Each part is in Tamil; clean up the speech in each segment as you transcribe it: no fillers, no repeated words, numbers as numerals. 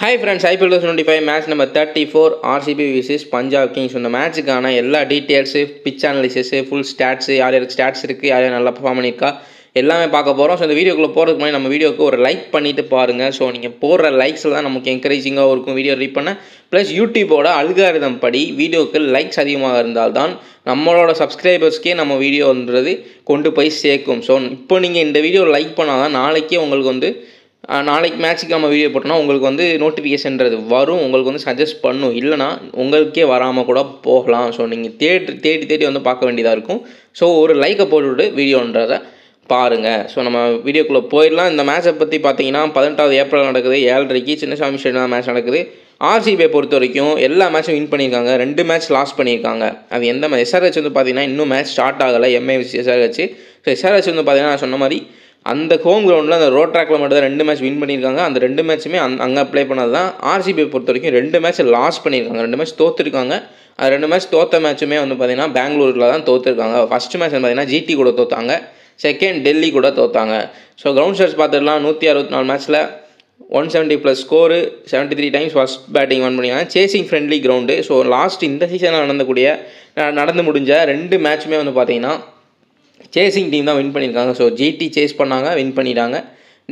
Hi friends, IPL 2025 match number 34 RCB vs Punjab Kings. இந்த மேட்சுக்கான எல்லா details, pitch analysis, full stats, யார் யாருக்கு ஸ்டாட்ஸ் இருக்குது, யார் யார் நல்லா பர்ஃபார்ம் பண்ணியிருக்கா எல்லாமே பார்க்க போகிறோம். ஸோ இந்த வீடியோக்குள்ளே போகிறதுக்கு முன்னாடி நம்ம வீடியோக்கு ஒரு லைக் பண்ணிவிட்டு பாருங்கள். ஸோ நீங்கள் போடுற லைக்ஸில் தான் நமக்கு என்கரேஜிங்காக இருக்கும் வீடியோ ரீட் பண்ண. ப்ளஸ் யூடியூபோட அல்காரிதம் படி வீடியோக்கு லைக்ஸ் அதிகமாக இருந்தால்தான் நம்மளோட சப்ஸ்கிரைபர்ஸ்க்கே நம்ம வீடியோன்றது கொண்டு போய் சேர்க்கும். ஸோ இப்போ நீங்கள் இந்த வீடியோ லைக் பண்ணால் தான் நாளைக்கே உங்களுக்கு நாளைக்கு மேட்ச்சுக்கு நம்ம வீடியோ போட்டோம்னா உங்களுக்கு நோட்டிஃபிகேஷன்றது வரும், உங்களுக்கு சஜஸ்ட் பண்ணும். இல்லைனா உங்களுக்கே வராமல் கூட போகலாம். ஸோ நீங்கள் தேடி பார்க்க வேண்டியதாக இருக்கும். ஸோ ஒரு லைக்கை போட்டுவிட்டு வீடியோன்றதை பாருங்கள். ஸோ நம்ம வீடியோக்குள்ளே போயிடலாம். இந்த மேட்சை பற்றி பார்த்தீங்கன்னா 18 ஏப்ரல் நடக்குது, 7:30 சின்னசாமி ஸ்டேடியம் மேட்ச் நடக்குது. ஆர்சிபியை பொறுத்த வரைக்கும் எல்லா மேட்சும் வின் பண்ணியிருக்காங்க, 2 மேட்ச் லாஸ் பண்ணியிருக்காங்க. அது எந்த மேட்ச்? எஸ்ஆர்ஹெச் பார்த்தீங்கன்னா இன்னும் மேட்ச் ஸ்டார்ட் ஆகலை, எம்ஏ எஸ்ஆர்ஹெச். ஸோ எஸ்ஆர்ஹெச் பார்த்தீங்கன்னா நான் சொன்ன மாதிரி அந்த ஹோம் கிரவுண்டில் அந்த ரோட் ட்ராக்கில் மட்டும் தான் 2 மேட்ச் வின் பண்ணியிருக்காங்க. அந்த 2 மேட்சுமே அங்கே ப்ளே பண்ணது தான். ஆர்சிபியை பொறுத்த வரைக்கும் 2 மேட்ச் லாஸ் பண்ணியிருக்காங்க, 2 மேட்ச் தோற்றுருக்காங்க. அது 2 மேட்ச் தோற்ற மேட்சுமே பார்த்தீங்கன்னா பெங்களூரில் தான் தோற்றுருக்காங்க. ஃபஸ்ட்டு மேட்ச் பார்த்தீங்கன்னா ஜிடி கூட தோற்றாங்க, செகண்ட் டெல்லி கூட தோற்றாங்க. ஸோ கிரவுண்ட் ஸ்டாட்ஸ் பார்த்துடலாம். 164 மேட்ச்சில் 170+ score, 73 times first batting won பண்ணியிருக்காங்க. Chasing friendly ground. So last இந்த சீசனில் நடந்து முடிஞ்ச 2 மேட்சுமே பார்த்தீங்கன்னா சேசிங் டீம் தான் வின் பண்ணியிருக்காங்க. ஸோ ஜிடி சேஸ் பண்ணாங்க, வின் பண்ணிட்டாங்க.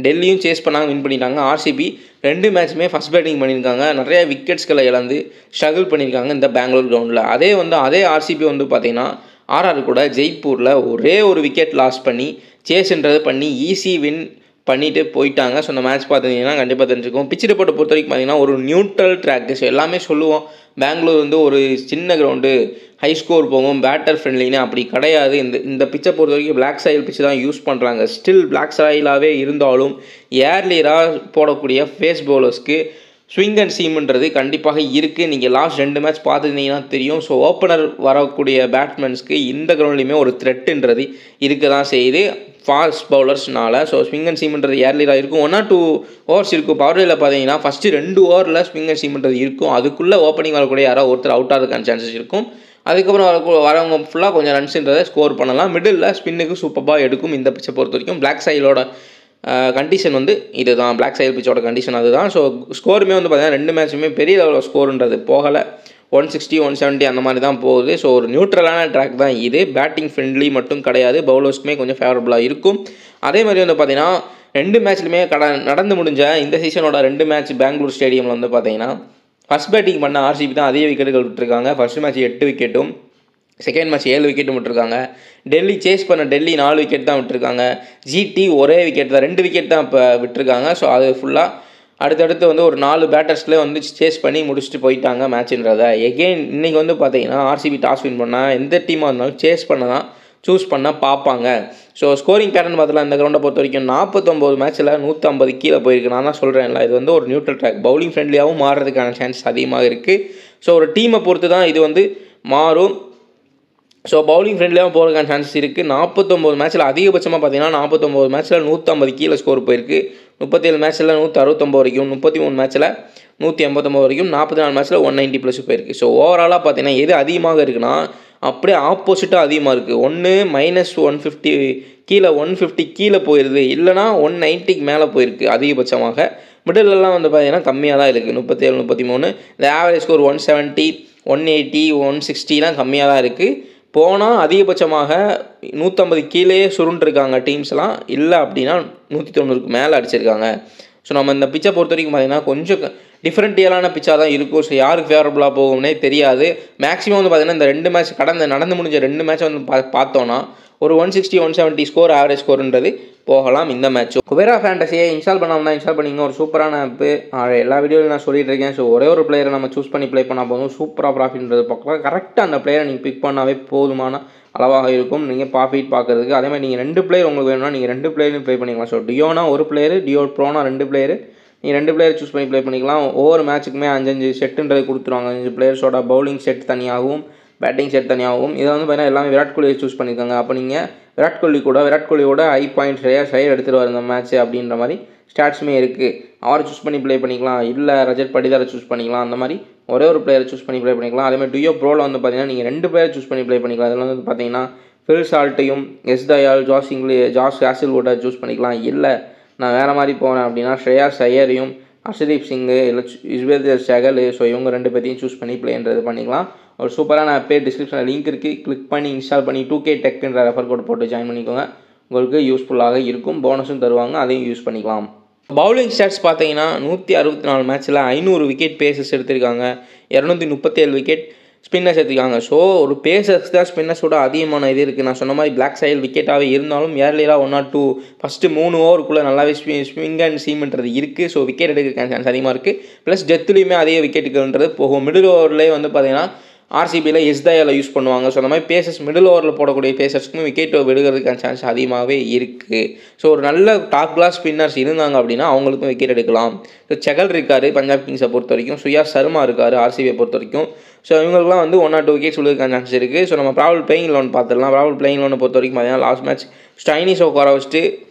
டெல்லியும் சேஸ் பண்ணாங்க, வின் பண்ணிட்டாங்க. ஆர்சிபி 2 மேட்சுமே ஃபஸ்ட் பேட்டிங் பண்ணியிருக்காங்க, நிறைய விக்கெட்ஸ்களை இழந்து ஸ்ட்ரகிள் பண்ணியிருக்காங்க இந்த பெங்களூர் கிரவுண்டில். அதே ஆர்சிபி பார்த்தீங்கன்னா ஆர்ஆர் கூட ஜெய்ப்பூரில் ஒரே ஒரு விக்கெட் லாஸ் பண்ணி சேஸ்ன்றது பண்ணி ஈஸி வின் பண்ணிவிட்டு போயிட்டாங்க. ஸோ இந்த மேட்ச் பார்த்தீங்கன்னா கண்டிப்பாக தெரிஞ்சுக்கும். பிச் ரிப்போர்ட்டை பொறுத்த வரைக்கும் பார்த்தீங்கன்னா ஒரு நியூட்ரல் ட்ராக்கு. ஸோ எல்லாமே சொல்லுவோம் பெங்களூர் ஒரு சின்ன கிரவுண்டு, ஹை ஸ்கோர் போகும், பேட்டர் ஃப்ரெண்ட்லின்னு. அப்படி கிடையாது. இந்த பிச்சை பொறுத்த வரைக்கும் பிளாக் சாயில் பிச்சு தான் யூஸ் பண்ணுறாங்க. ஸ்டில் பிளாக் சாயிலாகவே இருந்தாலும் ஏர்லியராக போடக்கூடிய ஃபேஸ் பவுலர்ஸ்க்கு ஸ்விங் அண்ட் சீம்ன்றது கண்டிப்பாக இருக்குது. நீங்கள் லாஸ்ட் 2 மேட்ச் பார்த்துருந்தீங்கன்னா தெரியும். ஸோ ஓப்பனர் வரக்கூடிய பேட்ஸ்மேன்ஸ்க்கு இந்த கிரவுண்ட்லேயுமே ஒரு த்ரெட்டுன்றது இருக்க தான் செய்யுது ஃபாஸ்ட் பவுலர்ஸ்னால. ஸோ ஸ்விங் அண்ட் சீம்ன்றது ஏர்லியராக இருக்கும். 1 or 2 ஓவர்ஸ் இருக்கும். பவர் பிளேயில் பார்த்தீங்கன்னா ஃபஸ்ட்டு 2 ஓவரில் ஸ்விங் அண்ட் சீம்ன்றது இருக்கும். அதுக்குள்ளே ஓப்பனிங் வரக்கூடிய யாராவது ஒருத்தர் அவுட் ஆகிறதுக்கான சான்சஸ் இருக்கும். அதுக்கப்புறம் வரவங்க ஃபுல்லாக கொஞ்சம் ரன்ஸுன்றதை ஸ்கோர் பண்ணலாம். மிடில் ஸ்பின்னுக்கு சூப்பராக எடுக்கும். இந்த பிச்சை பொறுத்த வரைக்கும் பிளாக் சைலோட கண்டிஷன் இதுதான். பிளாக் சைல் பிச்சோட கண்டிஷன் அதுதான். ஸோ ஸ்கோருமே பார்த்தீங்கன்னா 2 மேட்சுமே பெரிய லெவலில் ஸ்கோருன்றது போகலை. 160, 170 அந்த மாதிரி தான் போகுது. ஸோ ஒரு நியூட்ரலான ட்ராக் தான் இது. பேட்டிங் ஃப்ரெண்ட்லி மட்டும் கிடையாது, பவுலர்ஸ்க்குமே கொஞ்சம் ஃபேவரபுளாக இருக்கும். அதே மாதிரி பார்த்தீங்கன்னா 2 மேட்ச்லையுமே நடந்து முடிஞ்ச இந்த சீசனோட 2 மேட்ச் பெங்களூர் ஸ்டேடியமில் பார்த்தீங்கன்னா ஃபஸ்ட் பேட்டிங் பண்ண ஆர்சிபி தான் அதிக விக்கெட்டுகள் விட்டுருக்காங்க. ஃபஸ்ட் மேட்ச் 8 விக்கெட்டும், செகண்ட் மேட்ச் 7 விக்கெட்டும் விட்டுருக்காங்க. டெல்லி சேஸ் பண்ண 4 விக்கெட் தான் விட்டுருக்காங்க. ஜிடி ஒரே விக்கெட் தான், 2 விக்கெட் தான் இப்போ விட்டுருக்காங்க. ஸோ அது ஃபுல்லாக அடுத்தடுத்து ஒரு 4 பேட்டர்ஸ்லேயே சேஸ் பண்ணி முடிச்சுட்டு போயிட்டாங்க மேட்ச்ன்றதை. எகெயின் இன்றைக்கி பார்த்தீங்கன்னா ஆர்சிபி டாஸ் வின் பண்ணால் எந்த டீமாக இருந்தாலும் சேஸ் பண்ண தான் சூஸ் பண்ண பார்ப்பாங்க. ஸோ ஸ்கோரிங் பேட்டர்ன் பார்த்தலாம். இந்த கிரவுண்டை பொறுத்த வரைக்கும் 49 மேட்ச்சில் 150 கீழே போயிருக்கு. நான் தான் சொல்கிறேன்ல, இது ஒரு நியூட்ரல் ட்ராக். பவுலிங் ஃப்ரெண்ட்லியாகவும் மாறுறதுக்கான சான்ஸ் அதிகமாக இருக்குது. ஸோ ஒரு டீமை பொறுத்து தான் இது மாறும். ஸோ பவுலிங் ஃப்ரெண்ட்லியாக போகிறதுக்கான சான்சஸ் இருக்குது. 49 மேட்ச்சில் அதிகபட்சமாக பார்த்தீங்கன்னா 49 மேட்ச்சில் 150 கீழே ஸ்கோர் போயிருக்கு. 37 மேட்ச்சில் 169 வரைக்கும், 33 மேட்ச்சில் 189 வரைக்கும், 44 மேட்ச்சில் 190+ போயிருக்கு. ஸோ ஓவராலாக பார்த்தீங்கன்னா எது அதிகமாக இருக்குன்னா அப்படியே ஆப்போசிட்டாக அதிகமாக இருக்குது. ஒன்று -150 கீழே, 150 கீழே போயிடுது, இல்லைனா 190க்கு மேலே போயிருக்கு அதிகபட்சமாக. மிடிலெலாம் பார்த்தீங்கன்னா கம்மியாக தான் இருக்குது, 37, 33. இந்த ஆவரேஜ் ஸ்கோர் 170, 180, 160லாம் கம்மியாக தான் இருக்குது. போனால் அதிகபட்சமாக 150 கீழே சுருண்டுருக்காங்க டீம்ஸ்லாம், இல்லை அப்படின்னா 190க்கு மேலே அடிச்சிருக்காங்க. ஸோ நம்ம இந்த பிச்சை பொறுத்த வரைக்கும் பார்த்தீங்கன்னா கொஞ்சம் டிஃப்ரெண்ட்டியலான பிச்சாக தான் இருக்கும். ஸோ யாருக்கு ஃபேவரபுளாக போகும்னே தெரியாது. மேக்ஸிமம் பார்த்தீங்கன்னா இந்த 2 மேட்ச் நடந்து முடிஞ்ச 2 மேட்ச்சை பார்த்தோன்னா ஒரு 160, 170 ஸ்கோர் ஆவரேஜ் ஸ்கோருன்றது போகலாம் இந்த மேட்ச். குபேரா ஃபேண்டஸியை இன்ஸ்டால் பண்ணாமல் இன்ஸ்டால் பண்ணிங்க. ஒரு சூப்பரான ஆப்பு. எல்லா வீடியோவிலும் நான் சொல்லிட்டு இருக்கேன். ஸோ ஒரே ஒரு பிளேயரை நம்ம சூஸ் பண்ணி ப்ளே பண்ணால் போதும், சூப்பராக ப்ராஃபிட்ன்றது பார்க்கலாம். கரெக்டாக அந்த பிளேயரை நீங்கள் பிக் பண்ணாவே போதுமான அளவாக இருக்கும் நீங்கள் ப்ராஃபிட் பார்க்குறதுக்கு. அதே மாதிரி நீங்கள் 2 பிளேயர் உங்களுக்கு வேணும்னா நீங்கள் 2 பிளேயரும் ப்ளே பண்ணிக்கலாம். ஸோ டியோனா ஒரு பிளேயர், டியோ ப்ரோனா 2 பிளேயர், நீங்கள் 2 பிளேயர் சூஸ் பண்ணி ப்ளே பண்ணிக்கலாம். ஒவ்வொரு மேட்ச்சுக்குமே 5 செட்டுன்றது கொடுத்துருவாங்க. 5 பிளேயர்ஸோட பவுலிங் செட் தனியாகவும் பேட்டிங் செட் தனியாகவும். இதை பார்த்தீங்கன்னா எல்லாமே விராட் கோலியை சூஸ் பண்ணியிருக்காங்க. அப்போ நீங்கள் விராட் கோலியோட ஹை பாயிண்ட் ஸ்ரேயாஸ் ஐயர் எடுத்துகிட்டு வர இந்த மேட்ச்சு அப்படின்ற மாதிரி ஸ்டாட்ஸுமே இருக்குது. அவரை சூஸ் பண்ணி ப்ளே பண்ணிக்கலாம், இல்லை ரஜத் படிதாரை சூஸ் பண்ணிக்கலாம். அந்த மாதிரி ஒரே ஒரு பிளேயரை சூஸ் பண்ணி ப்ளே பண்ணிக்கலாம். அதேமாதிரி டியோ ப்ரோவில் பார்த்தீங்கன்னா நீங்கள் 2 பிளேயர் சூஸ் பண்ணி ப்ளே பண்ணிக்கலாம். அதில் பார்த்தீங்கன்னா ஃபில் சால்ட்டையும், எஸ் தயால், ஜாஸ் ஹேசில்வுட்டை சூஸ் பண்ணிக்கலாம். இல்லை நான் வேறு மாதிரி போகிறேன் அப்படின்னா ஸ்ரேயாஸ் ஐயரையும் ஹர்ஷதீப் சிங்கு இல்லை யுஸ்வேந்திர சகல், ஸோ இவங்க 2 பேர்த்தையும் சூஸ் பண்ணி ப்ளேன்றது பண்ணிக்கலாம். ஒரு சூப்பரான ஆப்பே டிஸ்கிரிப்ஷனில் லிங்க் இருக்குது, கிளிக் பண்ணி இன்ஸ்டால் பண்ணி 2K டெக்ன்ற ரெஃபர் கோட் போட்டு ஜாயின் பண்ணிக்கோங்க. உங்களுக்கு யூஸ்ஃபுல்லாக இருக்கும், போனஸும் தருவாங்க, அதையும் யூஸ் பண்ணிக்கலாம். பவுலிங் ஸ்டாட்ஸ் பார்த்தீங்கன்னா 164 மேட்ச்சில் 500 விக்கெட் பேசஸ் எடுத்திருக்காங்க, 237 விக்கெட் ஸ்பின்னர்ஸ் எடுத்துருக்காங்க. ஸோ ஒரு பேசர்ஸ் தான் ஸ்பின்னர்ஸோட அதிகமான இது இருக்குது. நான் சொன்ன மாதிரி பிளாக் சைல் விக்கெட்டாகவே இருந்தாலும் ஏர்லியராக 1 or 2 ஃபஸ்ட்டு 3 ஓவருக்குள்ளே நல்லாவே ஸ்விங் அண்ட் சீம்ன்றது இருக்குது. ஸோ விக்கெட் எடுக்க சான்ஸ் அதிகமாக இருக்குது. ப்ளஸ் டெத்துலேயுமே அதே விக்கெட்டுக்குன்றது போகும். மிடில் ஓவர்லேயே வந்து பார்த்தீங்கன்னா ஆர்சிபியில் எஸ்தயாவில் யூஸ் பண்ணுவாங்க. ஸோ அந்த மாதிரி பேசஸ் மிடில் ஓவரில் போடக்கூடிய பேசர்ஸ்க்கும் விக்கெட் விடுகிறதுக்கான சான்ஸ் அதிகமாகவே இருக்குது. ஸோ ஒரு நல்ல டாப் கிளாஸ் ஸ்பின்னர்ஸ் இருந்தாங்க அப்படின்னா அவங்களுக்கும் விக்கெட் எடுக்கலாம். ஸோ செகல் இருக்கார் பஞ்சாப் கிங்ஸை பொறுத்த வரைக்கும், சுயா சர்மா இருக்கார் ஆர்சிபியை பொறுத்த வரைக்கும். ஸோ இவங்களுக்குலாம் வந்து 1 or 2 விக்கெட்ஸ் விடுறதுக்கான சான்ஸ் இருக்குது. ஸோ நம்ம ப்ராபபிள் பிளேயிங் லோன் பார்த்துடலாம். ப்ராபபிள் பிளேயிங் லோனை பொறுத்த வரைக்கும் பார்த்தீங்கன்னா லாஸ்ட் மேட்ச் ஸ்டைனிஸ் உட்கார வச்சுட்டு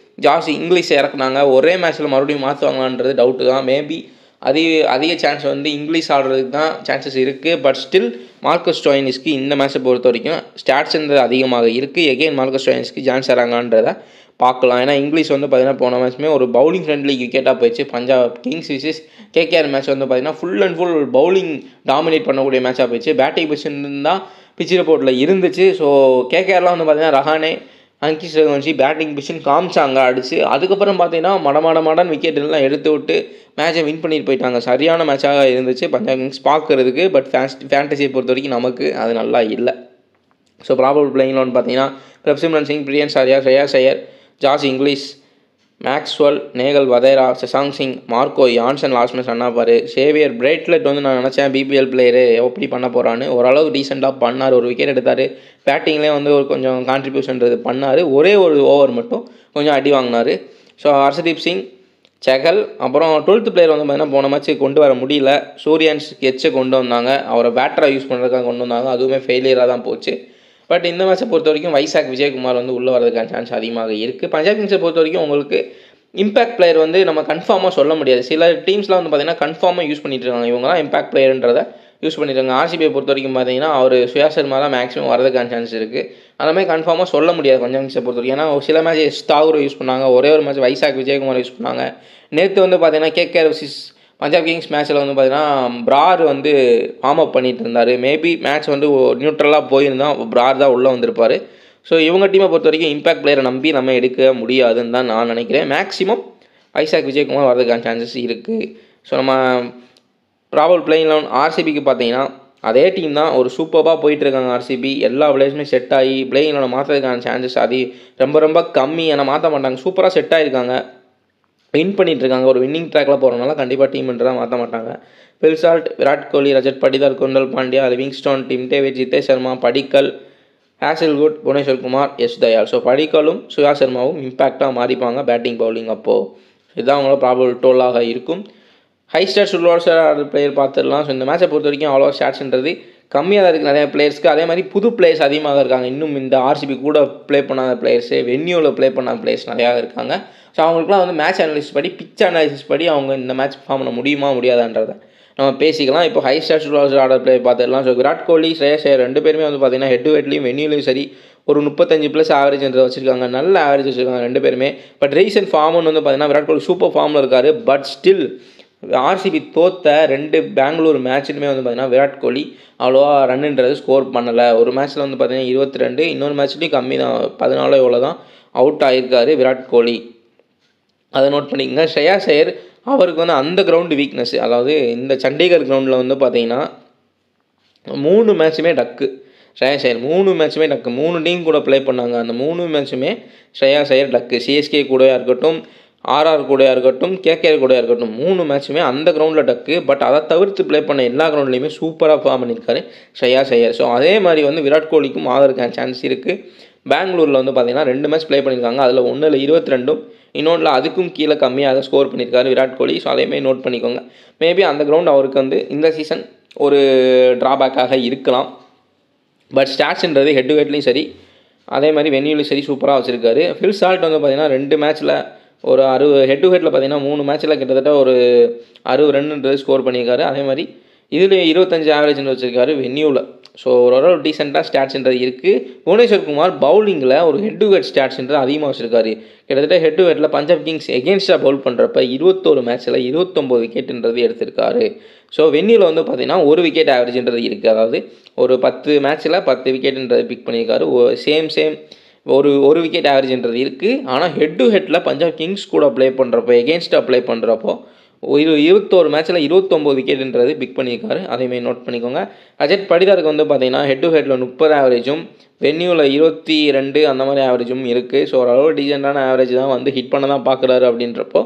ஜாஸ் இங்கிலீஷை இறக்குனாங்க. ஒரே மேட்ச்சில் மறுபடியும் மாற்றுவாங்களான்றது டவுட்டு தான். மேபி அதிக சான்ஸ் வந்து இங்கிலீஷ் ஆடுறதுக்கு தான் சான்சஸ் இருக்குது. பட் ஸ்டில் மார்க்கஸ் ஸ்டோயினிஸ்க்கு இந்த மேட்சை பொறுத்த வரைக்கும் ஸ்டாட்ஸ்ன்றது அதிகமாக இருக்குது. எகெயின் மார்க்கஸ் ஸ்டோயினிஸ்க்கு சான்ஸ் தராங்கன்றதை பார்க்கலாம். ஏன்னா இங்கிலீஷ் வந்து பார்த்தீங்கன்னா போன மேட்ச்மே ஒரு பவுலிங் ஃப்ரெண்ட்லி விக்கெட்டாக போயிடுச்சு. Punjab Kings versus KKR match வந்து பார்த்தீங்கன்னா full and full bowling dominate பண்ணக்கூடிய மேட்சாக போயிடுச்சு. பேட்டிங் பொசிஷன் தான் பிச் ரிப்போர்ட்டில் இருந்துச்சு. ஸோ கேகேஆர்லாம் வந்து பார்த்தீங்கன்னா ரஹானே அங்கிஷ் ரகுவன்ஷி பேட்டிங் பொசிஷன் காமிச்சாங்க அடிச்சு. அதுக்கப்புறம் பார்த்தீங்கன்னா மடன் விக்கெட் எல்லாம் எடுத்து விட்டு மேட்சை வின் பண்ணிட்டு போயிட்டாங்க. சரியான மேட்சாக இருந்துச்சு பஞ்சாப் கிங்ஸ் பார்க்குறதுக்கு. பட் ஃபேண்டசியை பொறுத்த வரைக்கும் நமக்கு அது நல்லா இல்லை. ஸோ ப்ராபபிள் பிளேயிங் லோன் பார்த்தீங்கன்னா Prabhsimran Singh, Priyansh Arya, Shreyas Iyer, Josh Inglis, Maxwell, Nehal Wadhera, Shashank Singh, Marco Jansen last match அண்ணாப்பார், சேவியர் பிரைட்லெட் வந்து நான் நினச்சேன் பிபிஎல் பிளேயரு எப்படி பண்ண போகிறான்னு. ஓரளவு டீசெண்டாக பண்ணார், ஒரு விக்கெட் எடுத்தார். பேட்டிங்லேயே வந்து ஒரு கொஞ்சம் கான்ட்ரிபியூஷன்றது பண்ணார். ஒரே ஒரு ஓவர் மட்டும் கொஞ்சம் அடி வாங்கினார். ஸோ ஹர்ஷதீப் சிங், செகல், அப்புறம் 12th பிளேயர் வந்து பார்த்தீங்கன்னா போன மேட்ச்சு கொண்டு வர முடியல. சூரியன்ஸ் கெச்சை கொண்டு வந்தாங்க, அவரை பேட்டராக யூஸ் பண்ணுறதுக்காக கொண்டு வந்தாங்க. அதுவுமே ஃபெயிலியராக தான் போச்சு. பட் இந்த மேட்சை பொறுத்த வரைக்கும் வைசாக் விஜயகுமார் வந்து உள்ளே வரதுக்கான சான்ஸ் அதிகமாக இருக்குது. பஞ்சாப் கிங்ஸை பொறுத்த வரைக்கும் உங்களுக்கு இம்பாக்ட் பிளேயர் வந்து நம்ம கன்ஃபார்மாக சொல்ல முடியாது. சில டீம்ஸ்லாம் வந்து பார்த்தீங்கன்னா கன்ஃபார்மாக யூஸ் பண்ணிட்டு இருக்காங்க. இவங்க தான் இம்பாக்ட் பிளேயர்ன்றதை யூஸ் பண்ணியிருக்காங்க. ஆர்சிபியை பொறுத்த வரைக்கும் பார்த்தீங்கன்னா அவர் சுயா சர்மா தான் மேக்ஸிமம் வரதுக்கான சான்ஸ் இருக்குது. அந்த மாதிரி கன்ஃபார்மாக சொல்ல முடியாது பஞ்சாப் கிங்ஸை பொறுத்த வரைக்கும். ஏன்னா சில மேட்ச் எஸ் தாகூர் யூஸ் பண்ணாங்க, ஒரே ஒரு மேட்ச் வைசாக் விஜயகுமார் யூஸ் பண்ணாங்க. நேற்று வந்து பார்த்தீங்கன்னா கேகேஆர் vs பஞ்சாப் கிங்ஸ் மேட்ச்சில் வந்து பார்த்தீங்கன்னா பிரார் வந்து வார்ம் அப் பண்ணிட்டு இருந்தார். மேபி மேட்ச் வந்து நியூட்ரலாக போயிருந்தால் பிரார் தான் உள்ளே வந்திருப்பார். ஸோ இவங்க டீமை பொறுத்த வரைக்கும் இம்பாக்ட் பிளேயரை நம்பி நம்ம எடுக்க முடியாதுன்னு தான் நான் நினைக்கிறேன். மேக்ஸிமம் வைசாக் விஜயகுமார் வரதுக்கான சான்சஸ் இருக்குது. ஸோ நம்ம ப்ராபபிள் பிளேயிங் லெவன் ஆர்சிபிக்கு பார்த்தீங்கன்னா அதே டீம் தான், ஒரு சூப்பராக போயிட்டுருக்காங்க ஆர்சிபி. எல்லா பிளேயர்ஸுமே செட் ஆகி பிளேயிங் லெவனை மாற்றுறதுக்கான சான்சஸ் ரொம்ப கம்மி. ஏன்னா மாற்ற மாட்டாங்க, சூப்பராக செட் ஆகிருக்காங்க, வின் பண்ணிட்டுருக்காங்க. ஒரு வின்னிங் ட்ராக்கில் போகிறனால கண்டிப்பாக டீம்ன்றதான் மாற்ற மாட்டாங்க. Phil Salt, Virat Kohli, Rajat Patidar, Krunal Pandya, Livingstone, Tim David, Jitesh Sharma, Padikkal, Hazlewood, Bhuvneshwar Kumar, Yash Dayal. So படிக்கலும் சுயா சர்மாவும் இம்பாக்டாக மாறிப்பாங்க பேட்டிங் பவுலிங் அப்போது. இதுதான் அவங்களோட ப்ராபபிள் டோலாக இருக்கும். ஹை ஸ்டாட்ஸ் உள்ள பிளேயர் பார்த்துடலாம். ஸோ இந்த மேட்சை பொறுத்த வரைக்கும் அவ்வளோ ஸ்டாட்ஸ்ன்றது கம்மியாக தான் இருக்குது நிறைய பிளேயர்ஸ்க்கு. அதே மாதிரி புது பிளேயர்ஸ் அதிகமாக இருக்காங்க. இன்னும் இந்த ஆர்சிபி கூட ப்ளே பண்ணாத பிளேயர்ஸு, வென்யூவில் ப்ளே பண்ணாத பிளேயர்ஸ் நிறையா இருக்காங்க. ஸோ அவங்களுக்குலாம் வந்து மேட்ச் அனாலிசிஸ் படி, பிச் அனாலிசிஸ் படி அவங்க இந்த மேட்ச் பர்ஃபார்ம் பண்ண முடியுமா முடியாதான்றதை நம்ம பேசிக்கலாம். இப்போ ஹை ஸ்டாட்ஸ் ஆர்டர் பிளேயர் பார்த்துடலாம். ஸோ விராட் கோலி, ஸ்ரேயாஸ் ஐயர் 2 பேருமே வந்து பார்த்தீங்கன்னா ஹெட் டு ஹெட்லையும் வென்யூலையும் சரி ஒரு 35+ ஆவரேஜ்ன்ற வச்சுருக்காங்க. நல்ல ஆவரேஜ் வச்சுருக்காங்க 2 பேருமே. பட் ரீசன்ட் ஃபார்ம்னு வந்து பார்த்தீங்கன்னா விராட் கோலி சூப்பர் ஃபார்மில் இருக்கார். பட் ஸ்டில் ஆர்சிபி தோத்த 2 பெங்களூர் மேட்ச்லுமே வந்து பார்த்தீங்கன்னா விராட் கோலி அவ்வளோவா ரன்னுன்றது ஸ்கோர் பண்ணலை. ஒரு மேட்ச்சில் வந்து பார்த்தீங்கன்னா 22, இன்னொரு மேட்ச்லேயும் கம்மி தான், 14 எவ்வளோ தான் அவுட் ஆகியிருக்காரு விராட் கோலி. அதை நோட் பண்ணிக்கங்க. ஸ்ரேயாஸ் ஐயர் அவருக்கு வந்து அந்த கிரவுண்டு வீக்னஸ், அதாவது இந்த சண்டிகர் கிரவுண்டில் வந்து பார்த்தீங்கன்னா 3 மேட்சுமே டக்கு. ஸ்ரேயாஸ் ஐயர் 3 மேட்சுமே டக்கு. 3 டீம் கூட ப்ளே பண்ணாங்க. அந்த 3 மேட்சுமே ஸ்ரேயாஸ் ஐயர் டக்கு. சிஎஸ்கே கூடயா இருக்கட்டும், ஆர்ஆர் கூடயா இருக்கட்டும், கேகேஆர் கூடயா இருக்கட்டும், 3 மேட்சுமே அந்த கிரவுண்டில் டக்கு. பட் அதை தவிர்த்து ப்ளே பண்ண எல்லா கிரவுண்ட்லேயுமே சூப்பராக பர்ஃபார்ம் பண்ணியிருக்காரு ஸ்ரேயாஸ் ஐயர். ஸோ அதே மாதிரி வந்து விராட் கோலிக்கும் ஆகிறதுக்கான சான்ஸ் இருக்குது. பெங்களூரில் வந்து பார்த்தீங்கன்னா 2 மேட்ச் ப்ளே பண்ணியிருக்காங்க. அதில் ஒன்றில் 22, இன்னொன்றில் அதுக்கும் கீழே கம்மியாக ஸ்கோர் பண்ணியிருக்காரு விராட் கோலி. ஸோ அதேமாதிரி நோட் பண்ணிக்கோங்க. மேபி அந்த கிரவுண்ட் அவருக்கு வந்து இந்த சீசன் ஒரு ட்ராபேக்காக இருக்கலாம். பட் ஸ்டாட்ஸ்ன்றது ஹெட் டு ஹெட்லேயும் சரி, அதே மாதிரி வென்யூலையும் சரி சூப்பராக வச்சுருக்காரு. பில்சால்ட் வந்து பார்த்தீங்கன்னா 2 மேட்ச்சில் ஒரு 60, ஹெட் டு ஹெட்டில் பார்த்தீங்கன்னா 3 மேட்ச்சில் கிட்டத்தட்ட ஒரு 60 ரன்ன்றது ஸ்கோர் பண்ணியிருக்காரு. அதே மாதிரி இதில் 25 ஆவரேஜ்னு வச்சுருக்காரு வென்யூவில். ஸோ ஓரளவு டீசெண்டாக ஸ்டாட்ஸ்ன்றது இருக்குது. புவனேஸ்வர் குமார் பவுலிங்கில் ஒரு ஹெட் டு ஹெட் ஸ்டாட்ஸ்ன்றது அதிகமாக வச்சுருக்காரு. கிட்டத்தட்ட ஹெட் டு ஹெட்டில் பஞ்சாப் கிங்ஸ் எகென்ஸ்டாக பவுல் பண்ணுறப்ப 21 மேட்ச்சில் 29 விக்கெட்டுன்றது எடுத்திருக்காரு. ஸோ வென்யூவில் வந்து பார்த்திங்கன்னா ஒரு விக்கெட் ஆவரேஜ்ன்றது இருக்குது. அதாவது ஒரு 10 மேட்ச்சில் 10 விக்கெட்டுன்றது பிக் பண்ணியிருக்காரு. சேம் ஒரு விக்கெட் ஆவரேஜ்ன்றது இருக்குது. ஆனால் ஹெட் டு ஹெட்டில் பஞ்சாப் கிங்ஸ் கூட ப்ளே பண்ணுறப்போ எகென்ஸ்டாக ப்ளே பண்ணுறப்போ 21 மேட்ச்சில் 29 விக்கெட்டுன்றது பிக் பண்ணியிருக்காரு. அதேமாதிரி நோட் பண்ணிக்கோங்க. ரஜத் படிதாருக்கு வந்து பார்த்திங்கன்னா ஹெட் டு ஹெட்டில் 30 ஆவரேஜும் வென்யூவில் 22 அந்த மாதிரி ஆவரேஜும் இருக்குது. ஸோ ஓரளவு டீசெண்டான ஆவரேஜ் தான் வந்து ஹிட் பண்ண தான் பார்க்குறாரு. அப்படின்றப்போ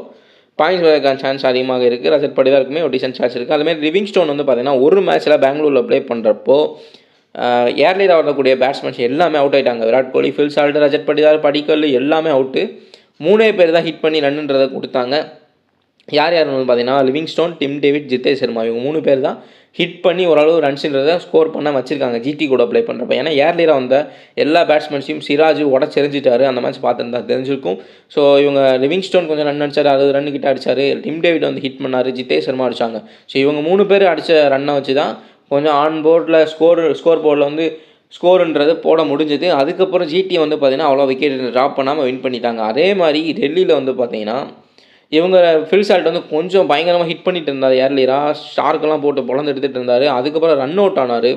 பாயிண்ட்ஸ் வரதுக்கான சான்ஸ் அதிகமாக இருக்குது. ரஜத் படிதாருக்குமே ஒரு டீசென்ட் சான்ஸ் இருக்குது. அதுமாதிரி லிவிங்ஸ்டோன் வந்து பார்த்திங்கன்னா ஒரு மேட்ச்சில் பெங்களூரில் ப்ளே பண்ணுறப்போ ஏர்லியில் வரக்கூடிய பேட்ஸ்மேன்ஸ் எல்லாமே அவுட் ஆகிட்டாங்க. விராட் கோலி, ஃபில் சால்ட், ரஜத் படிதார், படிக்கல் எல்லாமே அவுட்டு. 3 பேர் தான் ஹிட் பண்ணி ரன்னுன்றதை கொடுத்தாங்க. யாருன்னு பார்த்தீங்கன்னா Livingstone, Tim David, Jitesh Sharma இவங்க 3 பேர் தான் ஹிட் பண்ணி ஓரளவு ரன்ஸுன்றதை ஸ்கோர் பண்ண வச்சுருக்காங்க ஜிடி கூட ப்ளே பண்ணுறப்ப. ஏன்னா ஏர்லியில் வந்த எல்லா பேட்ஸ்மேன்ஸையும் சிராஜ் உடச்செறிஞ்சிட்டாரு. அந்த மேட்ச் பார்த்துருந்தா தெரிஞ்சிருக்கும். ஸோ இவங்க லிவிங்ஸ்டோன் கொஞ்சம் ரன் அடிச்சார், 60 ரன் கிட்ட அடிச்சார். டிம் டேவிட் வந்து ஹிட் பண்ணார், ஜிதேஷ் சர்மா அடித்தாங்க. ஸோ இவங்க 3 பேர் அடித்த ரன்னை வச்சு தான் கொஞ்சம் ஆன் போர்டில் ஸ்கோர் போர்டில் வந்து ஸ்கோருன்றது போட முடிஞ்சது. அதுக்கப்புறம் ஜிடி வந்து பார்த்திங்கன்னா அவ்வளோ விக்கெட் ட்ராப் பண்ணாமல் வின் பண்ணிட்டாங்க. அதே மாதிரி டெல்லியில் வந்து பார்த்திங்கன்னா இவங்க ஃபில் சால்ட் வந்து கொஞ்சம் பயங்கரமாக ஹிட் பண்ணிட்டு இருந்தார். ஏர்லியராக ஷார்க்கெல்லாம் போட்டு பொழந்து எடுத்துகிட்டு இருந்தார். அதுக்கப்புறம் ரன் அவுட் ஆனார்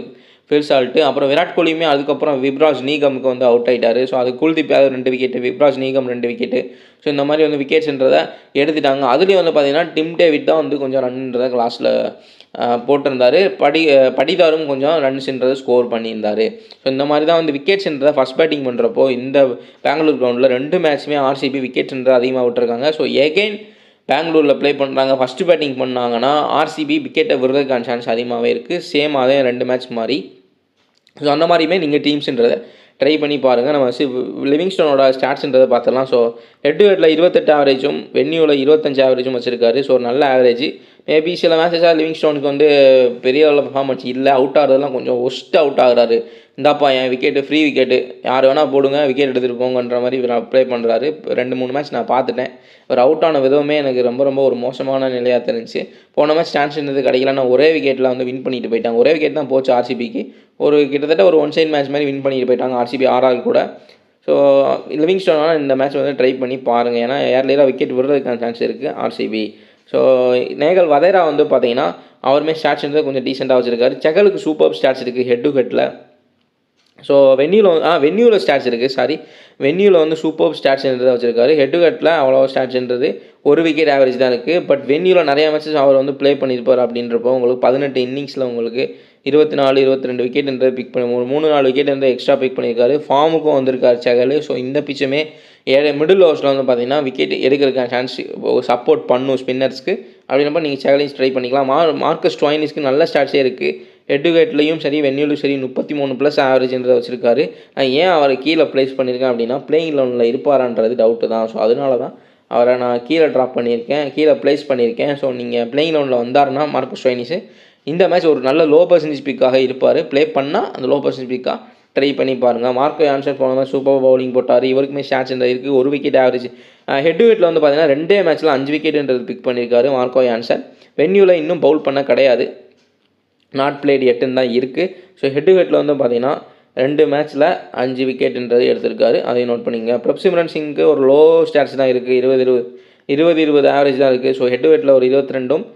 ஃபில் சால்ட்டு. அப்புறம் விராட் கோலியுமே அதுக்கப்புறம் விப்ராஜ் நீகமுக்கு வந்து அவுட் ஆகிட்டார். ஸோ அது Kuldeep Yadav 2 wicket, Vipraj Nigam 2 wicket. So இந்த மாதிரி வந்து விக்கெட்ஸ்ன்றதை எடுத்துட்டாங்க. அதுலேயும் வந்து பார்த்திங்கன்னா டிம் டேவிட் தான் வந்து கொஞ்சம் ரன்ன்றதை லாஸ்ட்டில் போட்டிருந்தார். படிதாரும் கொஞ்சம் ரன்ஸ்ன்றதை ஸ்கோர் பண்ணியிருந்தார். ஸோ இந்த மாதிரி தான் வந்து விக்கெட்ஸ்ன்றதை ஃபஸ்ட் பேட்டிங் பண்ணுறப்போ இந்த பெங்களூர் கிரவுண்டில் 2 மேட்ச்சுமே ஆர்சிபி விக்கெட்ஸ்ன்றதை அதிகமாக விட்டுருக்காங்க. ஸோ எகெயின் பெங்களூரில் ப்ளே பண்ணுறாங்க. ஃபஸ்ட்டு பேட்டிங் பண்ணாங்கன்னா ஆர்சிபி விக்கெட்டை விடுறதுக்கான சான்ஸ் அதிகமாகவே இருக்குது. சேம் அதே 2 மேட்ச் மாதிரி. ஸோ அந்த மாதிரியுமே நீங்கள் டீம்ஸுன்றதை ட்ரை பண்ணி பாருங்கள். நம்ம லிவிங்ஸ்டோனோட ஸ்டாட்ஸ்ன்றதை பார்த்துடலாம். ஸோ ஹெட் டு ஹெட்டில் 28 ஆவரேஜும் வென்யூவில் 25 ஆவரேஜும் வச்சுருக்காரு. ஸோ ஒரு நல்ல ஆவரேஜ். மேபி சில மேட்சஸாக லிவிங்ஸ்டோனுக்கு வந்து பெரிய அளவில் பர்ஃபார்மன்ஸ் இல்லை. அவுட் ஆகிறதுலாம் கொஞ்சம் ஒஸ்ட்டாக அவுட் ஆகுறாரு. இந்தாப்பா என் விக்கெட்டு, ஃப்ரீ விக்கெட்டு, யார் வேணால் போடுங்க, விக்கெட் எடுத்துகிட்டு போங்கன்ற மாதிரி இவர் ப்ளே பண்ணுறாரு. 2-3 மேட்ச் நான் பார்த்துட்டேன். இவர் அவுட் ஆன விதமே எனக்கு ரொம்ப ஒரு மோசமான நிலையாக தெரிஞ்சிச்சு. போன மேட்ச் சான்ஸ் இருந்தது கிடைக்கலன்னா ஒரே விக்கெட்டில் வந்து வின் பண்ணிட்டு போயிட்டாங்க. ஒரே விக்கெட் தான் போச்சு ஆர்சிபிக்கு. கிட்டத்தட்ட ஒரு ஒன் சைட் மேட்ச் மாதிரி வின் பண்ணிட்டு போயிட்டாங்க ஆர்சிபி ஆர்ஆர் கூட. ஸோ லிவிங்ஸ்டோனால் இந்த மேட்ச் வந்து ட்ரை பண்ணி பாருங்கள். ஏன்னா ஏர்லியராக விக்கெட் விடுறதுக்கான சான்ஸ் இருக்குது ஆர்சிபி. ஸோ நேகல் வதேரா வந்து பார்த்தீங்கன்னா அவருமே ஸ்டாட்ஸ் கொஞ்சம் டீசெண்டாக வச்சுருக்காரு. செகலுக்கு சூப்பர் ஸ்டாட்ஸ் இருக்குது ஹெட் டு ஹெட்டில். ஸோ வென்யூவில் ஸ்டாட்ஸ் இருக்குது. வென்யூவில் வந்து சூப்பர் ஸ்டாட்ஸ்ன்றதை வச்சுருக்காரு. ஹெட் டு ஹெட்டில் அவ்வளோ ஸ்டாட்ஸ்ன்றது ஒரு விக்கெட் ஆவரேஜ் தான் இருக்குது. பட் வென்யூவில் நிறையா மேட்சஸ் அவர் வந்து ப்ளே பண்ணியிருப்பார். அப்படின்றப்போ உங்களுக்கு 18 இன்னிங்ஸில் உங்களுக்கு 24-22 விக்கெட்ன்றது பிக் பண்ணி 3-4 விக்கெட் எக்ஸ்ட்ரா பிக் பண்ணியிருக்காரு. ஃபார்முக்கும் வந்திருக்காரு செகல். ஸோ இந்த பிச்சுமே மிடில் ஓவர்ஸில் வந்து பார்த்தீங்கன்னா விக்கெட் எடுக்கிறதுக்கான சான்ஸ் சப்போர்ட் பண்ணும் ஸ்பின்னர்ஸ்க்கு. அப்படின்றப்ப நீங்கள் செகலையும் ட்ரை பண்ணிக்கலாம். மார்க்கஸ் ஸ்டோயினிஸ்க்கு நல்ல ஸ்டாட்ஸே இருக்குது. ஹெட் டு ஹெட்லையும் சரி வென்யூலையும் சரி 33+ ஆவரேஜ்ன்றதை வச்சுருக்காரு. நான் ஏன் அவரை கீழே ப்ளேஸ் பண்ணியிருக்கேன் அப்படின்னா பிளேயிங் 11ல் இருப்பாரான்றது டவுட்டு தான். ஸோ அதனால தான் அவரை நான் கீழே ட்ராப் பண்ணியிருக்கேன், கீழே ப்ளேஸ் பண்ணியிருக்கேன். ஸோ நீங்கள் பிளேயிங் 11ல் வந்தாருன்னா மார்க்கஸ் ஸ்டோயினிஸு இந்த மேட்ச் ஒரு நல்ல லோ பர்சன்டேஜ் பிக்காக இருப்பார். ப்ளே பண்ணால் அந்த லோ பர்சன்டேஜ் பிக்காக ட்ரை பண்ணி பாருங்கள். மார்க்கோ யான்சன் போன மாதிரி சூப்பர் பவுலிங் போட்டார். இவருக்குமே ஸ்டாட்ஸ் இருக்குது. ஒரு விக்கெட் ஆவரேஜ். ஹெட் டு ஹெட்டில் வந்து பார்த்தீங்கன்னா 2 மேட்ச்சில் 5 விக்கெட்டுன்றது பிக் பண்ணியிருக்காரு மார்க்கோ யான்சன். வென்யூவில் இன்னும் பவுல் பண்ண கிடையாது. நாட் பிளேட் 8 தான் இருக்குது. ஸோ ஹெட் டு ஹெட்டில் வந்து பார்த்தீங்கன்னா 2 மேட்ச்சில் 5 விக்கெட்டுன்றது எடுத்திருக்காரு. அதையும் நோட் பண்ணிங்க. பிரப்சிம்ரன் சிங்க்கு ஒரு லோ ஸ்டாட்ஸ் தான் இருக்குது. 20 ஆவரேஜ் தான் இருக்குது. ஸோ ஹெட் டு ஹெட்டில் ஒரு 22ம்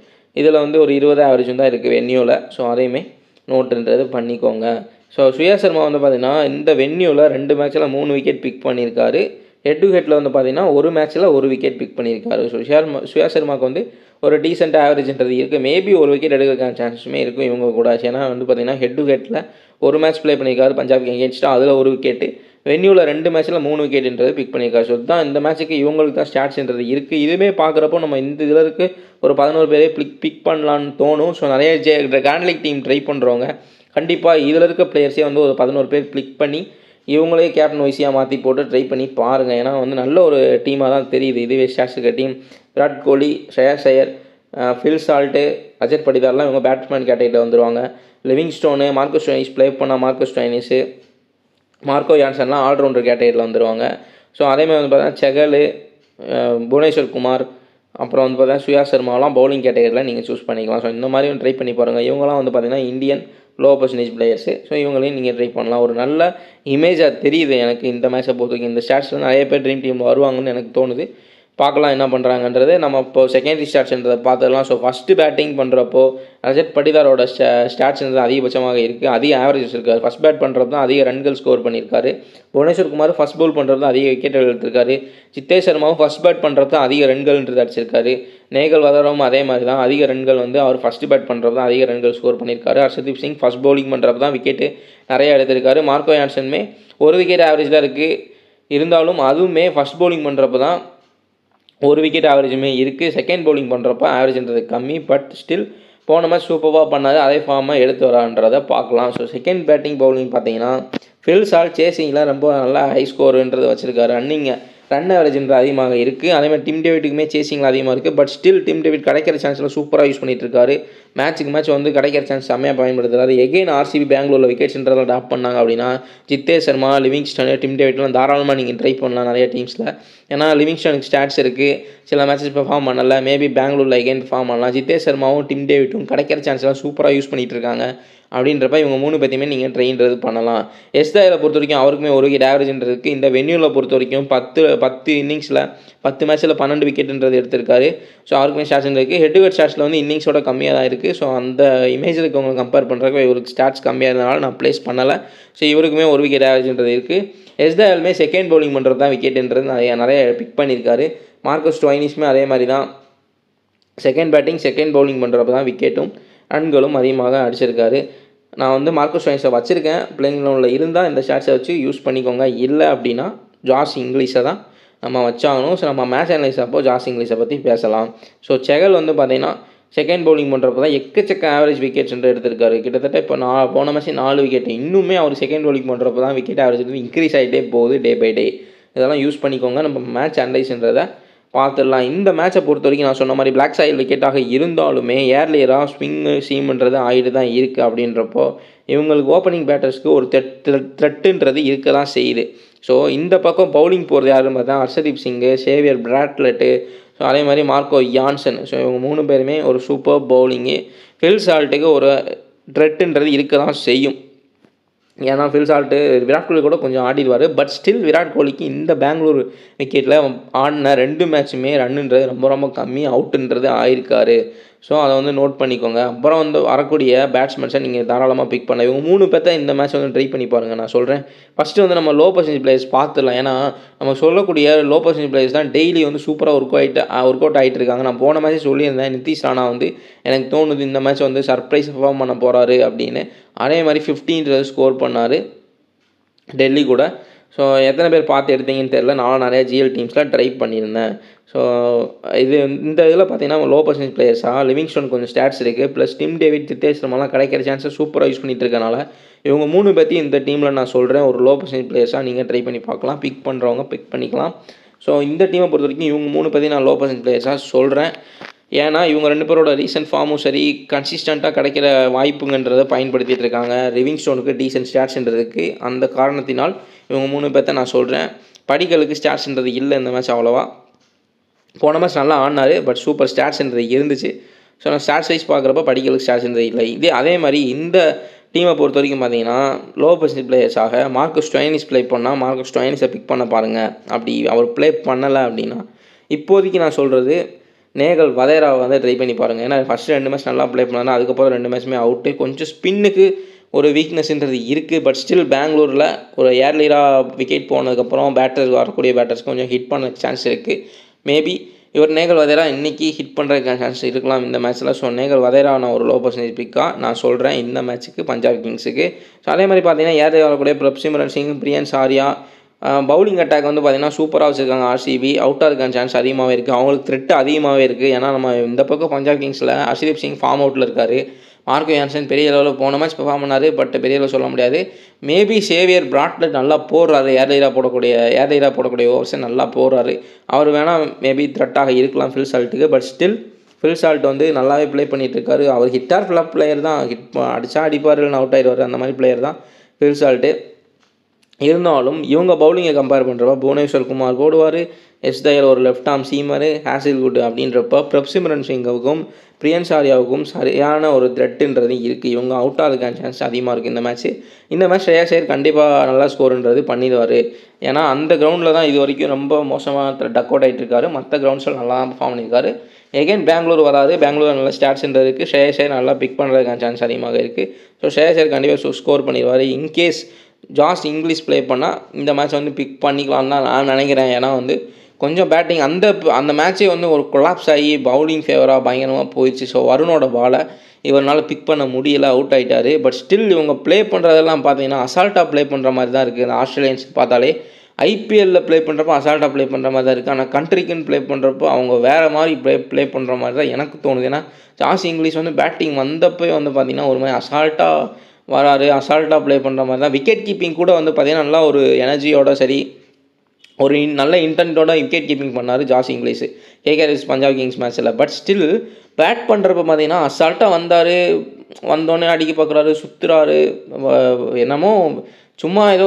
இதில் வந்து ஒரு 20 ஆவரேஜும் தான் இருக்குது வென்யூவில். ஸோ அதையுமே நோட்டுன்றது பண்ணிக்கோங்க. ஸோ சுயா சர்மா வந்து பார்த்திங்கன்னா இந்த வென்யூவில் 2 மேட்ச்சில் 3 விக்கெட் பிக் பண்ணியிருக்காரு. ஹெட் டு ஹெட்டில் வந்து பார்த்திங்கன்னா ஒரு மேட்ச்சில் 1 விக்கெட் பிக் பண்ணியிருக்காரு. ஸோ சுயா சர்மாவுக்கு வந்து ஒரு டீசென்ட் ஆவரேஜ்ன்றது இருக்குது. மேபி ஒரு விக்கெட் எடுக்கிறதுக்கான சான்ஸுமே இருக்கும் இவங்க கூட. ஏன்னா வந்து பார்த்திங்கன்னா ஹெட் டு ஹெட்டில் ஒரு மேட்ச் ப்ளே பண்ணியிருக்காரு பஞ்சாப்க்கு எகென்ஸ்டாக, அதில் 1 விக்கெட்டு. வென்யூவில் 2 மேட்ச்சில் 3 விக்கெட்டுன்றது பிக் பண்ணியிருக்காரு. ஸோ தான் இந்த மேட்ச்சுக்கு இவங்களுக்கு தான் ஸ்டாட்ஸ்ன்றது இருக்குது. இதுவுமே பார்க்குறப்போ நம்ம இந்த இதில் இருக்க ஒரு 11 பேரே பிக் பண்ணலான்னு தோணும். ஸோ நிறைய கிராண்ட் லீக் டீம் ட்ரை பண்ணுறவங்க கண்டிப்பாக இதில் இருக்க பிளேயர்ஸே வந்து ஒரு 11 பேர் கிளிக் பண்ணி இவங்களே கேப்டன் வைஸியாக மாற்றி போட்டு ட்ரை பண்ணி பாருங்கள். ஏன்னா வந்து நல்ல ஒரு டீமாக தான் தெரியுது இதுவே ஸ்டாட்ஸ் இருக்க team. Virat Kohli, Shreyas Iyer, fill salt, Rajat படிதார்லாம் இவங்க பேட்ஸ்மேன் கேட்டகரியில் வந்துடுவாங்க. லிவிங்ஸ்டோனு, மார்க்கஸ் ஸ்டோயினிஸ் ப்ளே பண்ணால் மார்க்கஸ் ஸ்டோயினிஸு, மார்க்கோ யான்சன்லாம் ஆல்ரவுண்டர் கேட்டகரியில் வந்துடுவாங்க. ஸோ அதேமாதிரி வந்து பார்த்தீங்கன்னா செகல், புவனேஸ்வர் குமார், அப்புறம் வந்து பார்த்தீங்கன்னா சுயா சர்மாவெலாம் பவுலிங் கேட்டகரியில் நீங்கள் சூஸ் பண்ணிக்கலாம். ஸோ இந்த மாதிரியும் ட்ரை பண்ணி பாருங்கள். இவங்களாம் வந்து பார்த்தீங்கன்னா Indian low percentage players. So இவங்களையும் நீங்கள் ட்ரை பண்ணலாம். ஒரு நல்ல இமேஜாக தெரியுது எனக்கு இந்த மேட்சை பொறுத்த வரைக்கும். இந்த ஸ்டாட்ஸில் நிறைய பேர் ட்ரீம் டீம் வருவாங்கன்னு எனக்கு தோணுது. பார்க்கலாம் என்ன பண்ணுறாங்கன்றது. நம்ம இப்போ செகண்டரி ஸ்டாட்ஸ்ன்றதை பார்த்துடலாம். ஸோ ஃபஸ்ட்டு பேட்டிங் பண்ணுறப்போ ரஜத் படிதாரோட ஸ்டாட்ஸ்ன்றது அதிகபட்சமாக இருக்குது. அதிக ஆவரேஜஸ் இருக்காரு. ஃபஸ்ட் பேட் பண்ணுறப்ப தான் அதிக ரன்கள் ஸ்கோர் பண்ணியிருக்காரு. புவனேஸ்வர் குமார் ஃபஸ்ட் பவுல் பண்ணுறது தான் அதிக விக்கெட்டுகள் எடுத்திருக்காரு. சித்தேஷ் சர்மாவும் ஃபஸ்ட் பேட் பண்ணுறப்ப தான் அதிக ரன்கள்ன்றது அடிச்சிருக்காரு. நேகல் வதராவும் அதே மாதிரி தான் அதிக ரன்கள் வந்து அவர் ஃபஸ்ட்டு பேட் பண்ணுறப்ப தான் அதிக ரன்கள் ஸ்கோர் பண்ணியிருக்காரு. ஹர்ஷதீப் சிங் ஃபஸ்ட் பவுலிங் பண்ணுறப்ப தான் விக்கெட்டு நிறைய எடுத்திருக்காரு. மார்க்கோ யான்சனுமே ஒரு விக்கெட் ஆவரேஜ் தான் இருக்குது. இருந்தாலும் அதுவுமே ஃபஸ்ட் பவுலிங் பண்ணுறப்ப தான் ஒரு விக்கெட் ஆவரேஜுமே இருக்குது. செகண்ட் பவுலிங் பண்ணுறப்ப ஆவரேஜ்ன்றது கம்மி. பட் ஸ்டில் போன மேட்ச் சூப்பராக பண்ணாது. அதே ஃபார்மாக எடுத்து வரான்றதை பார்க்கலாம். ஸோ செகண்ட் பேட்டிங் பவுலிங் பார்த்தீங்கன்னா ஃபில் சால்ட் சேசிங்கில் ரொம்ப நல்லா ஹை ஸ்கோருன்றது வச்சுருக்காரு. ரன் ஆவரேஜ்ன்ற அதிகமாக இருக்குது. அதேமாதிரி டிம் டேவிட்டுக்குமே சேசிங்கில் அதிகமாக இருக்குது. பட் ஸ்டில் டிம் டேவிட் கிடைக்கிற சான்ஸில் சூப்பராக யூஸ் பண்ணிட்டு இருக்காரு. மேட்ச்சுக்கு மேட்ச் வந்து கிடைக்கிற சான்ஸ் செம்மையாக பயன்படுத்துறாரு. எகெயின் ஆர்சிபி பெங்களூரில் விக்கெட்ஸ்ன்றதை டாப் பண்ணாங்க அப்படின்னா ஜித்தேஷ் சர்மா, லிவிங்ஸ்டன், டிம் டேவிட்லாம் தாராளமாக நீங்கள் ட்ரை பண்ணலாம் நிறைய டீம்ஸில். ஏன்னா லிவிங்ஸ்டனுக்கு ஸ்டாட்ஸ் இருக்குது. சில மேட்சஸ் பெர்ஃபார்ம் பண்ணல. மேபி பெங்களூரில் எகெயின் பெர்ஃபார்ம் பண்ணலாம். ஜித்தேஷ் சர்மாவும் டிம் டேவிட்டும் கிடைக்கிற சான்ஸ்லாம் சூப்பராக யூஸ் பண்ணிகிட்டு இருக்காங்க. அப்படின்றப்ப இவங்க 3 பேத்தையுமே நீங்கள் ட்ரெயின்றது பண்ணலாம். எஸ்தாயில் பொறுத்த வரைக்கும் அவருக்குமே ஒரு விக்கெட் ஆவரேஜ்ன்றதுக்கு இந்த வென்யூவில் பொறுத்த வரைக்கும் 10 இன்னிங்ஸில் 10 மேட்ச்சில் 12 விக்கெட்டுன்றது எடுத்திருக்காரு. ஸோ அவருக்குமே ஸ்டாட்ஸ் இருக்குது. ஹெட் டு ஹெட் ஸ்டாட்ஸில் வந்து இன்னிங்ஸோட கம்மியாக தான் இருக்குது. ஸோ அந்த இமேஜுக்கு அவங்க கம்பேர் பண்ணுறதுக்கு இவருக்கு ஸ்டாட்ஸ் கம்மியாக இருந்தனால நான் ப்ளேஸ் பண்ணலை. ஸோ இவருக்குமே ஒரு விக்கெட் ஆவரேஜ்ன்றது இருக்குது. எஸ்தாலுமே செகண்ட் பவுலிங் பண்ணுறது தான் விக்கெட்டுன்றது நிறைய பிக் பண்ணியிருக்காரு. மார்க்கஸ் ஸ்டோய்னிஸுமே அதே மாதிரி தான் செகண்ட் பேட்டிங் செகண்ட் பவுலிங் பண்ணுறப்ப தான் விக்கெட்டும் ரன்களும் அதிகமாக அடிச்சிருக்காரு. நான் வந்து மார்க்கஸ் ஸ்டோய்னிஸை வச்சுருக்கேன். பிளேயிங் லெவனில் இருந்தால் இந்த ஸ்டாட்ஸை வச்சு யூஸ் பண்ணிக்கோங்க. இல்லை அப்படின்னா ஜாஸ் இங்கிலீஷை தான் நம்ம வச்சாகணும். ஸோ நம்ம மேட்ச் அனலைஸ் அப்போ ஜாஸ் இங்கிலீஷை பற்றி பேசலாம். ஸோ செகல் வந்து பார்த்திங்கன்னா செகண்ட் பவுலிங் பண்ணுறப்ப தான் எக்கச்சக்க ஆவரேஜ் விக்கெட்ஸ் எடுத்திருக்காரு. கிட்டத்தட்ட இப்போ போன மேட்ச் 4 விக்கெட். இன்னுமே அவர் செகண்ட் பவுலிங் பண்ணுறப்ப தான் விக்கெட் ஆவரேஜ் வந்து இன்க்ரீஸ் ஆகிட்டே போகுது டே பை டே. இதெல்லாம் யூஸ் பண்ணிக்கோங்க. நம்ம மேட்ச் அனலைஸ்ன்றதை பார்த்துடலாம். இந்த மேட்சை பொறுத்த வரைக்கும் நான் சொன்ன மாதிரி பிளாக் சாயில் விக்கெட்டாக இருந்தாலுமே ஏர்லியராக ஸ்விங்கு சீம்ன்றது ஆகிட்டு தான் இருக்குது. அப்படின்றப்போ இவங்களுக்கு ஓப்பனிங் பேட்டர்ஸ்க்கு ஒரு த்ரெட்டுன்றது இருக்க தான் செய்யுது. ஸோ இந்த பக்கம் பவுலிங் போகிறது யாருன்னு பார்த்தா ஹர்ஷதீப் சிங்கு, சேவியர் பிராட்லெட்டு, ஸோ அதே மாதிரி மார்க்கோ யான்சன். ஸோ இவங்க 3 பேருமே ஒரு சூப்பர் பவுலிங்கு. ஃபில் சால்ட்டுக்கு ஒரு த்ரெட்டுன்றது இருக்க தான் செய்யும். ஏன்னா ஃபில் சால்ட்டு விராட் கோலி கூட கொஞ்சம் ஆடிடுவார். பட் ஸ்டில் விராட் கோலிக்கு இந்த பெங்களூர் விக்கெட்டில் ஆடின 2 மேட்சுமே ரன்னுன்றது ரொம்ப ரொம்ப கம்மி அவுட்டுன்றது ஆயிருக்காரு. ஸோ அதை வந்து நோட் பண்ணிக்கோங்க. அப்புறம் வந்து வரக்கூடிய பேட்ஸ்மேன்ஸை நீங்கள் தாராளமாக பிக் பண்ண. இவங்க 3 பேர்த்த இந்த மேட்ச் வந்து ட்ரை பண்ணி பாருங்கள். நான் சொல்கிறேன் ஃபஸ்ட்டு வந்து நம்ம லோ பர்சன்டேஜ் பிளேயர்ஸ் பார்த்துடலாம். ஏன்னா நம்ம சொல்லக்கூடிய லோ பர்சன்டேஜ் பிளேயர்ஸ் தான் டெய்லி வந்து சூப்பராக ஒர்க் அவுட் ஆகிட்டு இருக்காங்க. நான் போன மேட்ச் சொல்லியிருந்தேன் நிதிஷ் ராணா வந்து எனக்கு தோணுது இந்த மேட்ச் வந்து சர்ப்ரைஸ் பெர்ஃபார்ம் பண்ண போகிறாரு அப்படின்னு. அதே மாதிரி 15 ஸ்கோர் பண்ணார் டெல்லி கூட. ஸோ எத்தனை பேர் பார்த்து எடுத்தீங்கன்னு தெரில. நான் நிறைய ஜிஎல் டீம்ஸில் ட்ரை பண்ணியிருந்தேன். ஸோ இந்த இதில் பார்த்தீங்கன்னா லோ பர்சன்டேஜ் பிளேயர்ஸாக லிவிங்ஸ்டன் கொஞ்சம் ஸ்டாட்ஸ் இருக்குது. ப்ளஸ் டிம் டேவிட், சித்தேஷ் சர்மாலாம் கிடைக்கிற சான்ஸை சூப்பராக யூஸ் பண்ணிட்டு இருக்கனால இவங்க 3 பேர்த்தையும் இந்த டீமில் நான் சொல்கிறேன் ஒரு லோ பர்சன்டேஜ் பிளேயர்ஸாக நீங்கள் ட்ரை பண்ணி பார்க்கலாம். பிக் பண்ணுறவங்க பிக் பண்ணிக்கலாம். ஸோ இந்த டீமை பொறுத்த வரைக்கும் இவங்க 3 பேர்த்தையும் நான் லோ பர்சன்டேஜ் பிளேயர்ஸாக சொல்கிறேன். ஏன்னா இவங்க 2 பேரோட ரீசன்ட் ஃபார்மும் சரி கன்சிஸ்டண்ட்டாக கிடைக்கிற வாய்ப்புங்கன்றதை பயன்படுத்திகிட்டு இருக்காங்க. லிவிங்ஸ்டோனுக்கு டீசென்ட் ஸ்டாட்ஸ்ன்றதுக்கு அந்த காரணத்தினால் இவங்க 3 பேர்த்த நான் சொல்கிறேன். படிகளுக்கு ஸ்டாட்ஸ்ன்றது இல்லை இந்த மேட்ச் அவ்வளோவா. போன மேட்ச் நல்லா ஆடினார். பட் சூப்பர் ஸ்டாட்ஸ்ன்றது இருந்துச்சு. ஸோ நான் ஸ்டாட்ஸ் வைஸ் பார்க்குறப்ப படிகளுக்கு ஸ்டாட்ஸ்ன்றது இல்லை. அதே மாதிரி இந்த டீமை பொறுத்த வரைக்கும் பார்த்தீங்கன்னா லோ பர்சன்டேஜ் பிளேயர்ஸாக மார்க்கஸ் ஸ்டோய்னிஸ் ப்ளே பண்ணால் மார்க்கஸ் ஸ்டோய்னிஸை பிக் பண்ண பாருங்கள். அப்படி அவர் ப்ளே பண்ணலை அப்படின்னா இப்போதைக்கு நான் சொல்கிறது நேகல் வதேராவை வந்து ட்ரை பண்ணி பாருங்கள். ஏன்னா ஃபஸ்ட்டு 2 மேட்ச் நல்லா ப்ளே பண்ணாங்க. அதுக்கப்புறம் 2 மேட்ச்சுமே அவுட்டு. கொஞ்சம் ஸ்பின்னுக்கு ஒரு வீக்னஸ்ன்றது இருக்குது. பட் ஸ்டில் பெங்களூரில் ஒரு ஏர்லியராக விக்கெட் போனதுக்கப்புறம் வரக்கூடிய பேட்டர்ஸ்க்கு கொஞ்சம் ஹிட் பண்ண சான்ஸ் இருக்குது. மேபி இவர் நேகல் வதேரா இன்றைக்கி ஹிட் பண்ணுறதுக்கான சான்ஸ் இருக்கலாம் இந்த மேட்ச்சில். ஸோ நேகல் வதேரா நான் ஒரு லோ பர்சன்டேஜ் பிக்காக நான் சொல்கிறேன் இந்த மேட்ச்சுக்கு பஞ்சாப் கிங்ஸுக்கு. ஸோ அதே மாதிரி பார்த்தீங்கன்னா ஏர்லியர் வரக்கூடிய பிரப்சிம்ரன் சிங், பிரியன்ஸ் ஆர்யா பவுலிங் அட்டாக் வந்து பார்த்திங்கன்னா சூப்பராக வச்சுருக்காங்க. ஆர்சிபி அவுட்டாக இருக்கான சான்ஸ் அதிகமாகவே இருக்குது. அவங்களுக்கு த்ரெட்டு அதிகமாகவே இருக்குது. ஏன்னா நம்ம இந்த பக்கம் பஞ்சாப் கிங்ஸில் ஹர்ஷதீப் சிங் ஃபார்ம் அவுட்டில் இருக்கார். மார்க்கோ யான்சன் பெரிய லெவலில் போன மேட்ச் பெர்ஃபார்ம் பண்ணார். பட் பெரிய லெவலில் சொல்ல முடியாது. மேபி சேவியர் பிராட்லெட் நல்லா போடுறாரு. ஏர்லியராக போடக்கூடிய ஓவர்ஸை நல்லா போடுறாரு. அவர் வேணால் மேபி த்ரெட்டாக இருக்கலாம் ஃபில் சால்ட்டுக்கு. பட் ஸ்டில் ஃபில் சால்ட் வந்து நல்லாவே ப்ளே பண்ணிகிட்டு இருக்காரு. அவர் ஹிட்டார் ஃபிளப் பிளேயர் தான். அடித்தா அடிப்பார், இல்லைனா அவுட் ஆகிடுவார். அந்த மாதிரி பிளேயர் தான் ஃபில் சால்ட்டு. இருந்தாலும் இவங்க பவுலிங்கை கம்பேர் பண்ணுறப்ப புவனேஸ்வர் குமார் போடுவார், எஸ் தயாள் ஒரு லெஃப்ட் ஆர்ம் சீமரு, ஹேசில்வுட் அப்படின்றப்ப பிரப்சிம்ரன் சிங்குக்கும் பிரியன்ஸ் ஆர்யாவுக்கும் சரியான ஒரு த்ரெட்டுன்றது இருக்குது. இவங்க அவுட் ஆகிறதுக்கான சான்ஸ் அதிகமாக இருக்குது இந்த மேட்ச்சு. இந்த மேட்ச் ஸ்ரேயாஸ் ஐயர் கண்டிப்பாக நல்லா ஸ்கோருன்றது பண்ணிடுவார். ஏன்னா அந்த கிரவுண்டில் தான் இது வரைக்கும் ரொம்ப மோசமாக டக் அவுட் ஆகிட்டு இருக்காரு. மற்ற கிரவுண்ட்ஸில் நல்லா பர்ஃபார்ம் பண்ணியிருக்காரு. எகைன் பெங்களூர் வராது, பெங்களூர் நல்ல ஸ்டாட்ஸ்ன்றது இருக்குது. ஸ்ரேயாஸ் ஐயர் நல்லா பிக் பண்ணுறதுக்கான சான்ஸ் அதிகமாக இருக்குது. ஸோ ஸ்ரேயாஸ் ஐயர் கண்டிப்பாக ஸ்கோர் பண்ணிடுவார். இன்கேஸ் ஜாஸ் இங்கிலீஷ் ப்ளே பண்ணால் இந்த மேட்ச் வந்து பிக் பண்ணிக்கலான்னு தான் நான் நினைக்கிறேன். ஏன்னா வந்து கொஞ்சம் பேட்டிங் அந்த மேட்ச்சே வந்து ஒரு கொலாப்ஸ் ஆகி பவுலிங் ஃபேவராக பயங்கரமாக போயிடுச்சு. ஸோ வருணோட பாலை இவரால் பிக் பண்ண முடியல, அவுட் ஆகிட்டார். பட் ஸ்டில் இவங்க ப்ளே பண்ணுறதெல்லாம் பார்த்தீங்கன்னா அசால்ட்டாக ப்ளே பண்ணுற மாதிரி தான் இருக்குது. இந்த ஆஸ்திரேலியன்ஸ் பார்த்தாலே ஐபிஎல்லில் ப்ளே பண்ணுறப்போ அசால்ட்டாக ப்ளே பண்ணுற மாதிரி தான் இருக்குது. ஆனால் கண்ட்ரிக்குன்னு ப்ளே பண்ணுறப்போ அவங்க வேறு மாதிரி ப்ளே பண்ணுற மாதிரி தான் எனக்கு தோணுது. ஏன்னா ஜாஸ் இங்கிலீஷ் வந்து பேட்டிங் வந்தப்போ வந்து பார்த்திங்கன்னா ஒரு மாதிரி அசால்ட்டாக வராரு, அசால்ட்டாக ப்ளே பண்ணுற மாதிரி தான். விக்கெட் கீப்பிங் கூட வந்து பார்த்திங்கன்னா நல்லா ஒரு எனர்ஜியோட சரி ஒரு நல்ல இன்டென்ட்டோட விக்கெட் கீப்பிங் பண்ணார் Josh Inglis KKR Punjab Kings மேட்ச்சில். பட் ஸ்டில் பேட் பண்ணுறப்ப பார்த்தீங்கன்னா அசால்ட்டாக வந்தோடனே அடிக்க பார்க்குறாரு, சுற்றுறாரு, என்னமோ சும்மா ஏதோ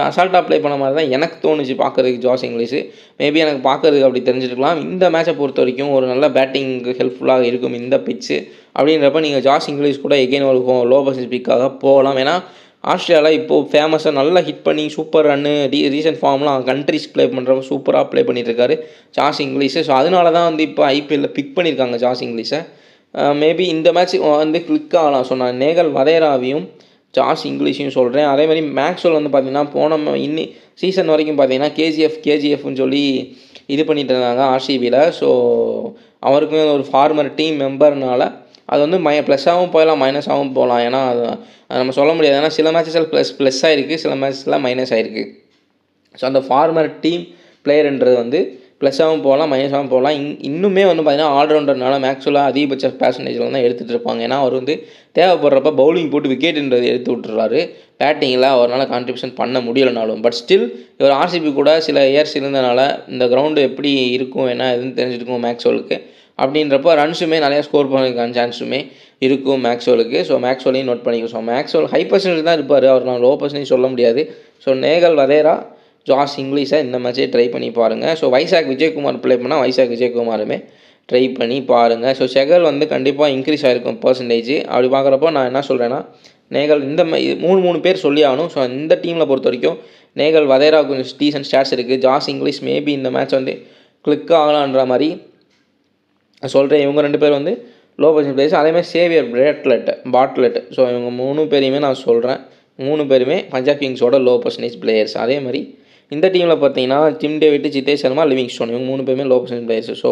அசால்ட்டாக ப்ளே பண்ண மாதிரி தான் எனக்கு தோணுச்சு பார்க்குறதுக்கு ஜாஸ் இங்கிலீஷ். மேபி எனக்கு பார்க்குறதுக்கு அப்படி தெரிஞ்சிருக்கலாம். இந்த மேட்சை பொறுத்த வரைக்கும் ஒரு நல்ல பேட்டிங்க்கு ஹெல்ப்ஃபுல்லாக இருக்கும் இந்த பிச்சு அப்படின்றப்ப நீங்கள் ஜாஸ் இங்கிலீஷ் கூட எகெயின் ஒரு லோ பர்சன்டேஜ் பிக்காக போகலாம். ஏன்னா ஆஸ்திரேலியாவில் இப்போது ஃபேமஸாக நல்லா ஹிட் பண்ணி சூப்பர் ரன்னு ரீசன்ட் ஃபார்ம்லாம் கண்ட்ரிஸ் ப்ளே பண்ணுறப்ப சூப்பராக ப்ளே பண்ணிட்டுருக்காரு ஜாஸ் இங்கிலீஷு. ஸோ அதனால தான் வந்து இப்போ ஐபிஎல்லில் பிக் பண்ணியிருக்காங்க ஜாஸ் இங்கிலீஷை. மேபி இந்த மேட்ச் வந்து கிளிக் ஆகலாம். ஸோ நான் நேகல் வதேராவையும் ஜாஸ் இங்கிலீஷையும் சொல்கிறேன். அதேமாதிரி மேக்ஸ்வெல் வந்து பார்த்திங்கன்னா சீசன் வரைக்கும் பார்த்திங்கன்னா கேஜிஎஃப்னு சொல்லி இது பண்ணிட்டு இருந்தாங்க ஆர்சிபியில். ஸோ அவருக்குமே ஒரு ஃபார்மர் டீம் மெம்பர்னால அது வந்து ப்ளஸ்ஸாகவும் போகலாம், மைனஸாகவும் போகலாம். ஏன்னா அது நம்ம சொல்ல முடியாது. ஏன்னா சில மேட்சஸில் ப்ளஸ் ஆகிருக்கு, சில மேட்சஸில் மைனஸ் ஆகிருக்கு. ஸோ அந்த ஃபார்மர் டீம் பிளேயர்ன்றது வந்து ப்ளஸ்ஸாகவும் போகலாம், மைனஸாகவும் போகலாம். இன்னுமே வந்து பார்த்திங்கன்னா ஆல்ரவுண்டர்னால மேக்ஸ்வெல்லாக அதிகபட்ச பேர்சன்டேஜில் தான் எடுத்துகிட்டு இருப்பாங்க. ஏன்னா அவர் வந்து தேவைப்படுறப்ப பவுலிங் போட்டு விக்கெட்டுன்றது எடுத்து விட்டுறாரு. பேட்டிங்கில் அவரால் கான்ட்ரிபியூஷன் பண்ண முடியலைனாலும். பட் ஸ்டில் இவர் ஆர்சிபி கூட சில இயர்ஸ் இருந்தனால இந்த கிரவுண்டு எப்படி இருக்கும் என்ன எதுன்னு தெரிஞ்சிருக்கும் மேக்ஸ்வெலுக்கு. அப்படின்றப்போ ரன்ஸுமே நிறையா ஸ்கோர் பண்ணியிருக்கான சான்ஸுமே இருக்கும் மேக்ஸ்வெலுக்கு. ஸோ மேக்ஸ்வெலையும் நோட் பண்ணிக்கும். ஸோ மேக்ஸ்வெல் ஹை பர்சன்டேஜ் தான் இருப்பார், அவர் நான் லோ பர்சன்டேஜ் சொல்ல முடியாது. ஸோ நேகல் வதேரா ஜாஸ் இங்கிலீஷை இந்த மேட்சே ட்ரை பண்ணி பாருங்கள். ஸோ வைசாக் விஜயகுமார் ப்ளே பண்ணால் வைசாக் விஜயகுமாருமே ட்ரை பண்ணி பாருங்கள். ஸோ செகல் வந்து கண்டிப்பாக இன்க்ரீஸ் ஆகிருக்கும் பர்சன்டேஜ். அப்படி பார்க்குறப்போ நான் என்ன சொல்கிறேன்னா நேகல் இந்த மூணு பேர் சொல்லி ஆகணும். ஸோ இந்த டீமில் பொறுத்த வரைக்கும் நேகல் வதேரா கொஞ்சம் டீசன்ட் ஸ்டாட்ஸ் இருக்குது. ஜாஸ் இங்கிலீஷ் மேபி இந்த மேட்ச் வந்து கிளிக் ஆகலான்ற மாதிரி சொல்கிறேன். இவங்க 2 பேர் வந்து லோ பர்சன்டேஜ் பிளேயர்ஸ். அதேமாதிரி சேவியர் பாட்லெட் ஸோ இவங்க 3 பேரையுமே நான் சொல்கிறேன். 3 பேருமே பஞ்சாப் கிங்ஸோட லோ பர்சன்டேஜ் பிளேயர்ஸ். அதே மாதிரி இந்த டீமில் பார்த்தீங்கன்னா dim David, Jitesh Sharma, Livingstone இவங்க 3 பேருமே லோ பர்சன்டேஜ் பிளேயர்ஸ். ஸோ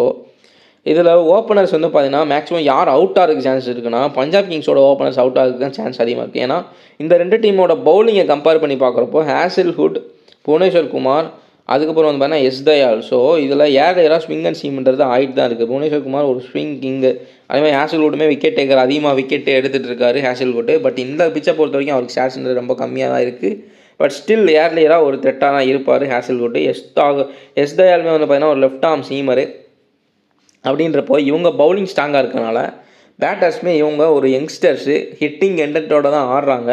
இதில் ஓப்பனர்ஸ் வந்து பார்த்தீங்கன்னா மேக்ஸிமம் யார் அவுட் ஆகிறதுக்கு சான்ஸ் இருக்குன்னா பஞ்சாப் கிங்ஸோட ஓப்பனர்ஸ் அவுட் ஆகிறதுக்கு தான் சான்ஸ் அதிகமாக இருக்குது. ஏன்னா இந்த 2 டீமோட பவுலிங்கை கம்பேர் பண்ணி பார்க்குறப்போ ஹேசில்வுட், புவனேஸ்வர் குமார், அதுக்கப்புறம் வந்து பார்த்தீங்கன்னா எஸ் தயாள். ஸோ இதில் ஏர் ஸ்விங் அண்ட் சீம்ன்றது ஆகிட்டு தான் இருக்குது. புவனேஸ்வர் குமார் ஒரு ஸ்விங் கிங்கு, அதேமாதிரி ஹேசில்வுட்டுமே விக்கெட் டேக்கர், அதிகமாக விக்கெட்டு எடுத்துகிட்டு இருக்காரு ஹேசில்வுட்டு. பட் இந்த பிச்சை பொறுத்த வரைக்கும் அவருக்கு ஸ்டாட்ஸ்ன்றது ரொம்ப கம்மியாக தான் இருக்குது. பட் ஸ்டில் ஏர்லியராக ஒரு த்ரெட்டாக தான் இருப்பார் ஹேசில்வுட்டு. எஸ் தயாளுமே வந்து பார்த்தீங்கன்னா ஒரு லெஃப்ட் ஆர்ம் சீமரு. அப்படின்றப்போ இவங்க பவுலிங் ஸ்ட்ராங்காக இருக்கனால பேட்டர்ஸுமே இவங்க ஒரு யங்ஸ்டர்ஸு ஹிட்டிங் எண்டட்டோட தான் ஆடுறாங்க,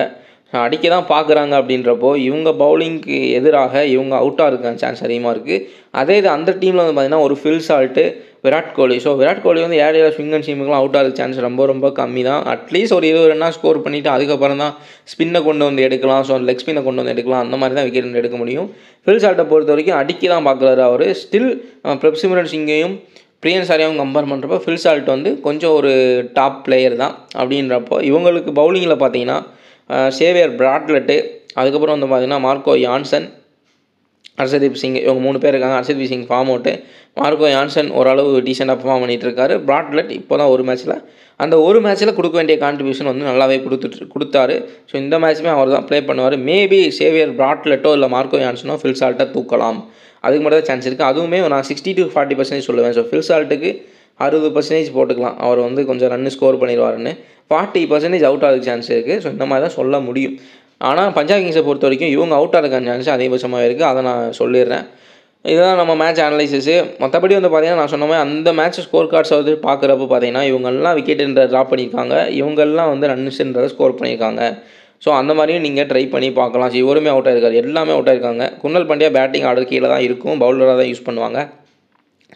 அடிக்க தான் பார்க்குறாங்க. அப்படின்றப்போ இவங்க பவுலிங்க்கு எதிராக இவங்க அவுட்டாக இருக்க சான்ஸ் அதிகமாக இருக்குது. அதே இது அந்த டீமில் வந்து பார்த்திங்கன்னா ஒரு fill salt, Virat Kohli. So Virat Kohli வந்து ஏரியா ஸ்விங் அண்ட் சீமுக்குலாம் அவுட் ஆகிறதுக்கு சான்ஸ் ரொம்ப கம்மி தான். அட்லீஸ்ட் ஒரு 20 ரன்னா ஸ்கோர் பண்ணிவிட்டு அதுக்கப்புறம் தான் ஸ்பின்னை கொண்டு வந்து எடுக்கலாம். ஸோ லெக் ஸ்பின்னை கொண்டு வந்து எடுக்கலாம். அந்த மாதிரி தான் விக்கெட் எடுக்க முடியும். ஃபில் சால்ட்டை பொறுத்த வரைக்கும் அடிக்க தான் பார்க்குறாரு அவர். ஸ்டில் பிரப்சிம்ரன் சிங்கையும் பிரியன்ஸ் ஆர்யாவும் கம்பேர் பண்ணுறப்போ ஃபில் சால்ட் வந்து கொஞ்சம் ஒரு டாப் பிளேயர் தான். அப்படின்றப்போ இவங்களுக்கு பவுலிங்கில் பார்த்தீங்கன்னா சேவியர் பாட்லெட்டு, அதுக்கப்புறம் வந்து பார்த்திங்கன்னா மார்க்கோ யான்சன், ஹர்ஷதீப் சிங் இவங்க 3 பேர் இருக்காங்க. Harshdeep Singh form out, Marco Jansen ஓரளவு டீசெண்டாக பர்ஃபார்ம் பண்ணிகிட்டு இருக்காரு. பாட்லெட் இப்போ தான் ஒரு மேட்ச்சில் கொடுக்க வேண்டிய கான்ட்ரிபியூஷன் வந்து நல்லாவே கொடுத்தாரு. ஸோ இந்த மேட்ச்சுமே அவர் தான் ப்ளே பண்ணுவார். மேபி சேவியர் பாட்லெட்டோ இல்லை மார்க்கோ யான்சனோ ஃபில் சால்ட்டை தூக்கலாம், அதுக்கு மட்டும் தான் சான்ஸ் இருக்குது. அதுவுமே நான் 60 to 40% சொல்லுவேன். ஸோ ஃபில் சால்ட்டுக்கு 60% போட்டுக்கலாம், அவர் வந்து கொஞ்சம் ரன்னு ஸ்கோர் பண்ணிடுவாருன்னு. 40% அவுட் ஆகிறதுக்கு சான்ஸ் இருக்குது. ஸோ இந்த மாதிரி தான் சொல்ல முடியும். ஆனால் பஞ்சாப் கிங்ஸை பொறுத்த வரைக்கும் இவங்க அவுட் ஆகிறதுக்கான சான்ஸ் அதிகபட்சமாக இருக்குது, அதை நான் சொல்லிடுறேன். இதுதான் நம்ம மேட்ச் அனலைசிஸு. மற்றபடி வந்து பார்த்திங்கன்னா நான் சொன்ன மாதிரி அந்த மேட்ச் ஸ்கோர் கார்ட்ஸை வந்து பார்க்குறப்ப பார்த்திங்கன்னா இவங்கெல்லாம் விக்கெட்டுன்ற ட்ராப் பண்ணியிருக்காங்க, இவங்கெல்லாம் வந்து ரன்ஸுன்றதை ஸ்கோர் பண்ணியிருக்காங்க. ஸோ அந்த மாதிரியும் நீங்கள் ட்ரை பண்ணி பார்க்கலாம். ஸோ இவருமே அவுட் ஆயிருக்காரு, எல்லாமே அவுட் ஆயிருக்காங்க. குர்னல் பாண்டியா பேட்டிங் ஆர்டர் கீழே தான் இருக்கும், பவுலராக தான் யூஸ் பண்ணுவாங்க.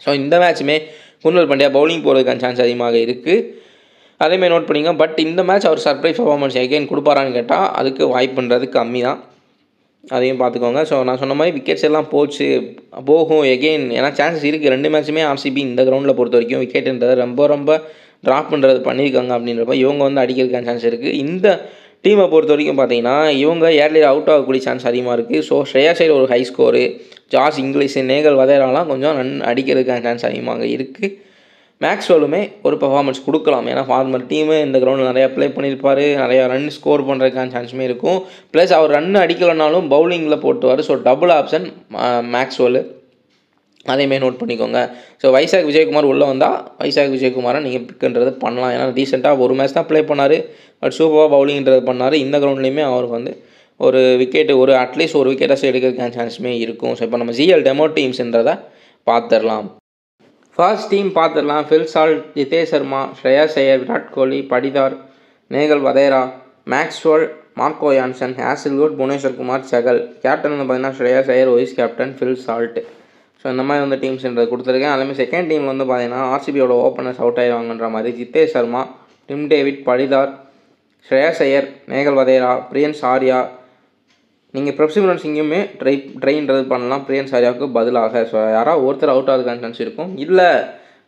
ஸோ இந்த மேட்ச்சுமே குர்னல் பாண்டியா பவுலிங் போகிறதுக்கான சான்ஸ் அதிகமாக இருக்குது, அதேமாதிரி நோட் பண்ணிங்க. பட் இந்த மேட்ச் அவர் சர்ப்ரைஸ் பர்ஃபார்மன்ஸ் எகைன் கொடுப்பாரான்னு கேட்டால் அதுக்கு வாய்ப்புன்றது கம்மி தான், அதையும் பார்த்துக்கோங்க. ஸோ நான் சொன்ன மாதிரி விக்கெட்ஸ் எல்லாம் போகும் எகெயின், ஏன்னா சான்சஸ் இருக்குது. 2 மேட்சுமே ஆர்சிபி இந்த கிரவுண்டில் பொறுத்த வரைக்கும் விக்கெட்டுன்றது ரொம்ப ட்ராப் பண்ணுறது பண்ணியிருக்காங்க. அப்படின்றப்ப இவங்க வந்து அடிக்கிறதுக்கான சான்ஸ் இருக்குது. இந்த டீமை பொறுத்த வரைக்கும் பார்த்தீங்கன்னா இவங்க ஏர்லியர் அவுட் ஆகக்கூடிய சான்ஸ் அதிகமாக இருக்குது. ஸோ ஸ்ரேயா சைடு ஒரு high score, Josh Inglis, Nehal வதேராலாம் கொஞ்சம் ரன் அடிக்கிறதுக்கான சான்ஸ் அதிகமாக இருக்குது. மேக்ஸ்வெலுமே ஒரு பெர்ஃபார்மன்ஸ் கொடுக்கலாம், ஏன்னா ஃபார்மர் டீமு இந்த கிரவுண்டில் நிறையா ப்ளே பண்ணியிருப்பார், நிறையா ரன் ஸ்கோர் பண்ணுறதுக்கான சான்ஸுமே இருக்கும். ப்ளஸ் அவர் ரன் அடிக்கலைனாலும் பவுலிங்கில் போட்டுவார். ஸோ டபுள் ஆப்ஷன் மேக்ஸ்வெல், அதேமாரி நோட் பண்ணிக்கோங்க. ஸோ வைசாக் விஜயகுமார் உள்ளே வந்தால் வைசாக் விஜயகுமாரை நீங்கள் பிக்குன்றது பண்ணலாம், ஏன்னா ரீசெண்டாக ஒரு மேட்ச் தான் ப்ளே பண்ணார், பட் சூப்பராக பவுலிங்கிறது பண்ணார். இந்த கிரவுண்ட்லேயுமே அவருக்கு வந்து ஒரு விக்கெட்டு, அட்லீஸ்ட் ஒரு விக்கெட்டாக எடுக்கிறதுக்கான சான்ஸுமே இருக்கும். ஸோ இப்போ நம்ம ஜிஎல் டெமோ டீம்ஸ்ன்றதை பார்த்துடலாம். ஃபர்ஸ்ட் டீம் பார்த்துடலாம். Phil Salt, Jitesh Sharma, Shreyas Iyer, Virat Kohli, Patidar, Nehal Wadhera, Maxwell, Marco Jansen, Hazlewood, Bhuvneshwar Kumar, Chahal. Captain வந்து பார்த்தீங்கன்னா Shreyas Iyer, vice captain Phil Salt. So இந்த மாதிரி வந்து டீம்ஸ்ன்றது கொடுத்துருக்கேன். அதேமாதிரி செகண்ட் டீம் வந்து பார்த்தீங்கன்னா ஆர்சிபியோட ஓப்பனர்ஸ் அவுட் ஆகிடுவாங்கன்ற மாதிரி ஜிதேஷ் சர்மா, டிம் டேவிட், படிதார், ஸ்ரேயாஸ் ஐயர், நேகல் வதேரா, பிரியன்ஸ் ஆர்யா. நீங்கள் பிரப்சிமரன் சிங்குமே ட்ரைன்றது பண்ணலாம் பிரியன்ஸ் ஆர்யாவுக்கு பதிலாக. ஸோ யாராவது ஒருத்தர் அவுட் ஆகுதுக்கான சான்ஸ் இருக்கும். இல்லை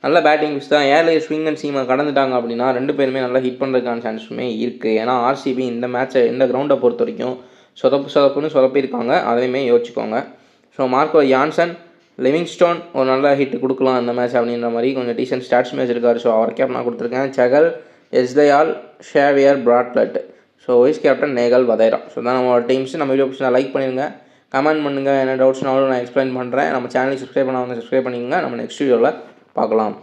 நல்ல பேட்டிங் மிஸ் தான், ஏர்லியர் ஸ்விங் அண்ட் சீமை கடந்துட்டாங்க அப்படின்னா 2 பேருமே நல்லா ஹிட் பண்ணுறதுக்கான சான்ஸுமே இருக்குது. ஏன்னா ஆர்சிபி இந்த மேட்சை இந்த கிரவுண்டை பொறுத்த வரைக்கும் சொதப்புன்னு சொதப்பியிருக்காங்க, அதையுமே யோசிச்சுக்கோங்க. ஸோ மார்க்கோ யான்சன், லிவிங்ஸ்டோன் ஒரு நல்ல ஹிட் கொடுக்கலாம் இந்த மேட்ச் அப்படின்ற மாதிரி கொஞ்சம் டீசென்ட் ஸ்டாட்ஸ் மேட்ச் இருக்கார். ஸோ அவர் கேப் நான் கொடுத்துருக்கேன். சகல், எஸ்தயால், Xavier, Bartlett. So vice captain Nehal Wadhera. So தான் நம்ம டீம்ஸ். நம்ம வீடியோ பிடிச்சா லைக் பண்ணுங்கள், கமெண்ட் பண்ணுங்கள், என்ன டவுட்ஸ்னாலும் நான் எக்ஸ்பிளைன் பண்ணுறேன். நம்ம சேனலுக்கு சப்ஸ்கிரைப் பண்ணாமல் சப்ஸ்கிரைப் பண்ணிக்கோங்க. நம்ம நெக்ஸ்ட் வீடியோவில் பார்க்கலாம்.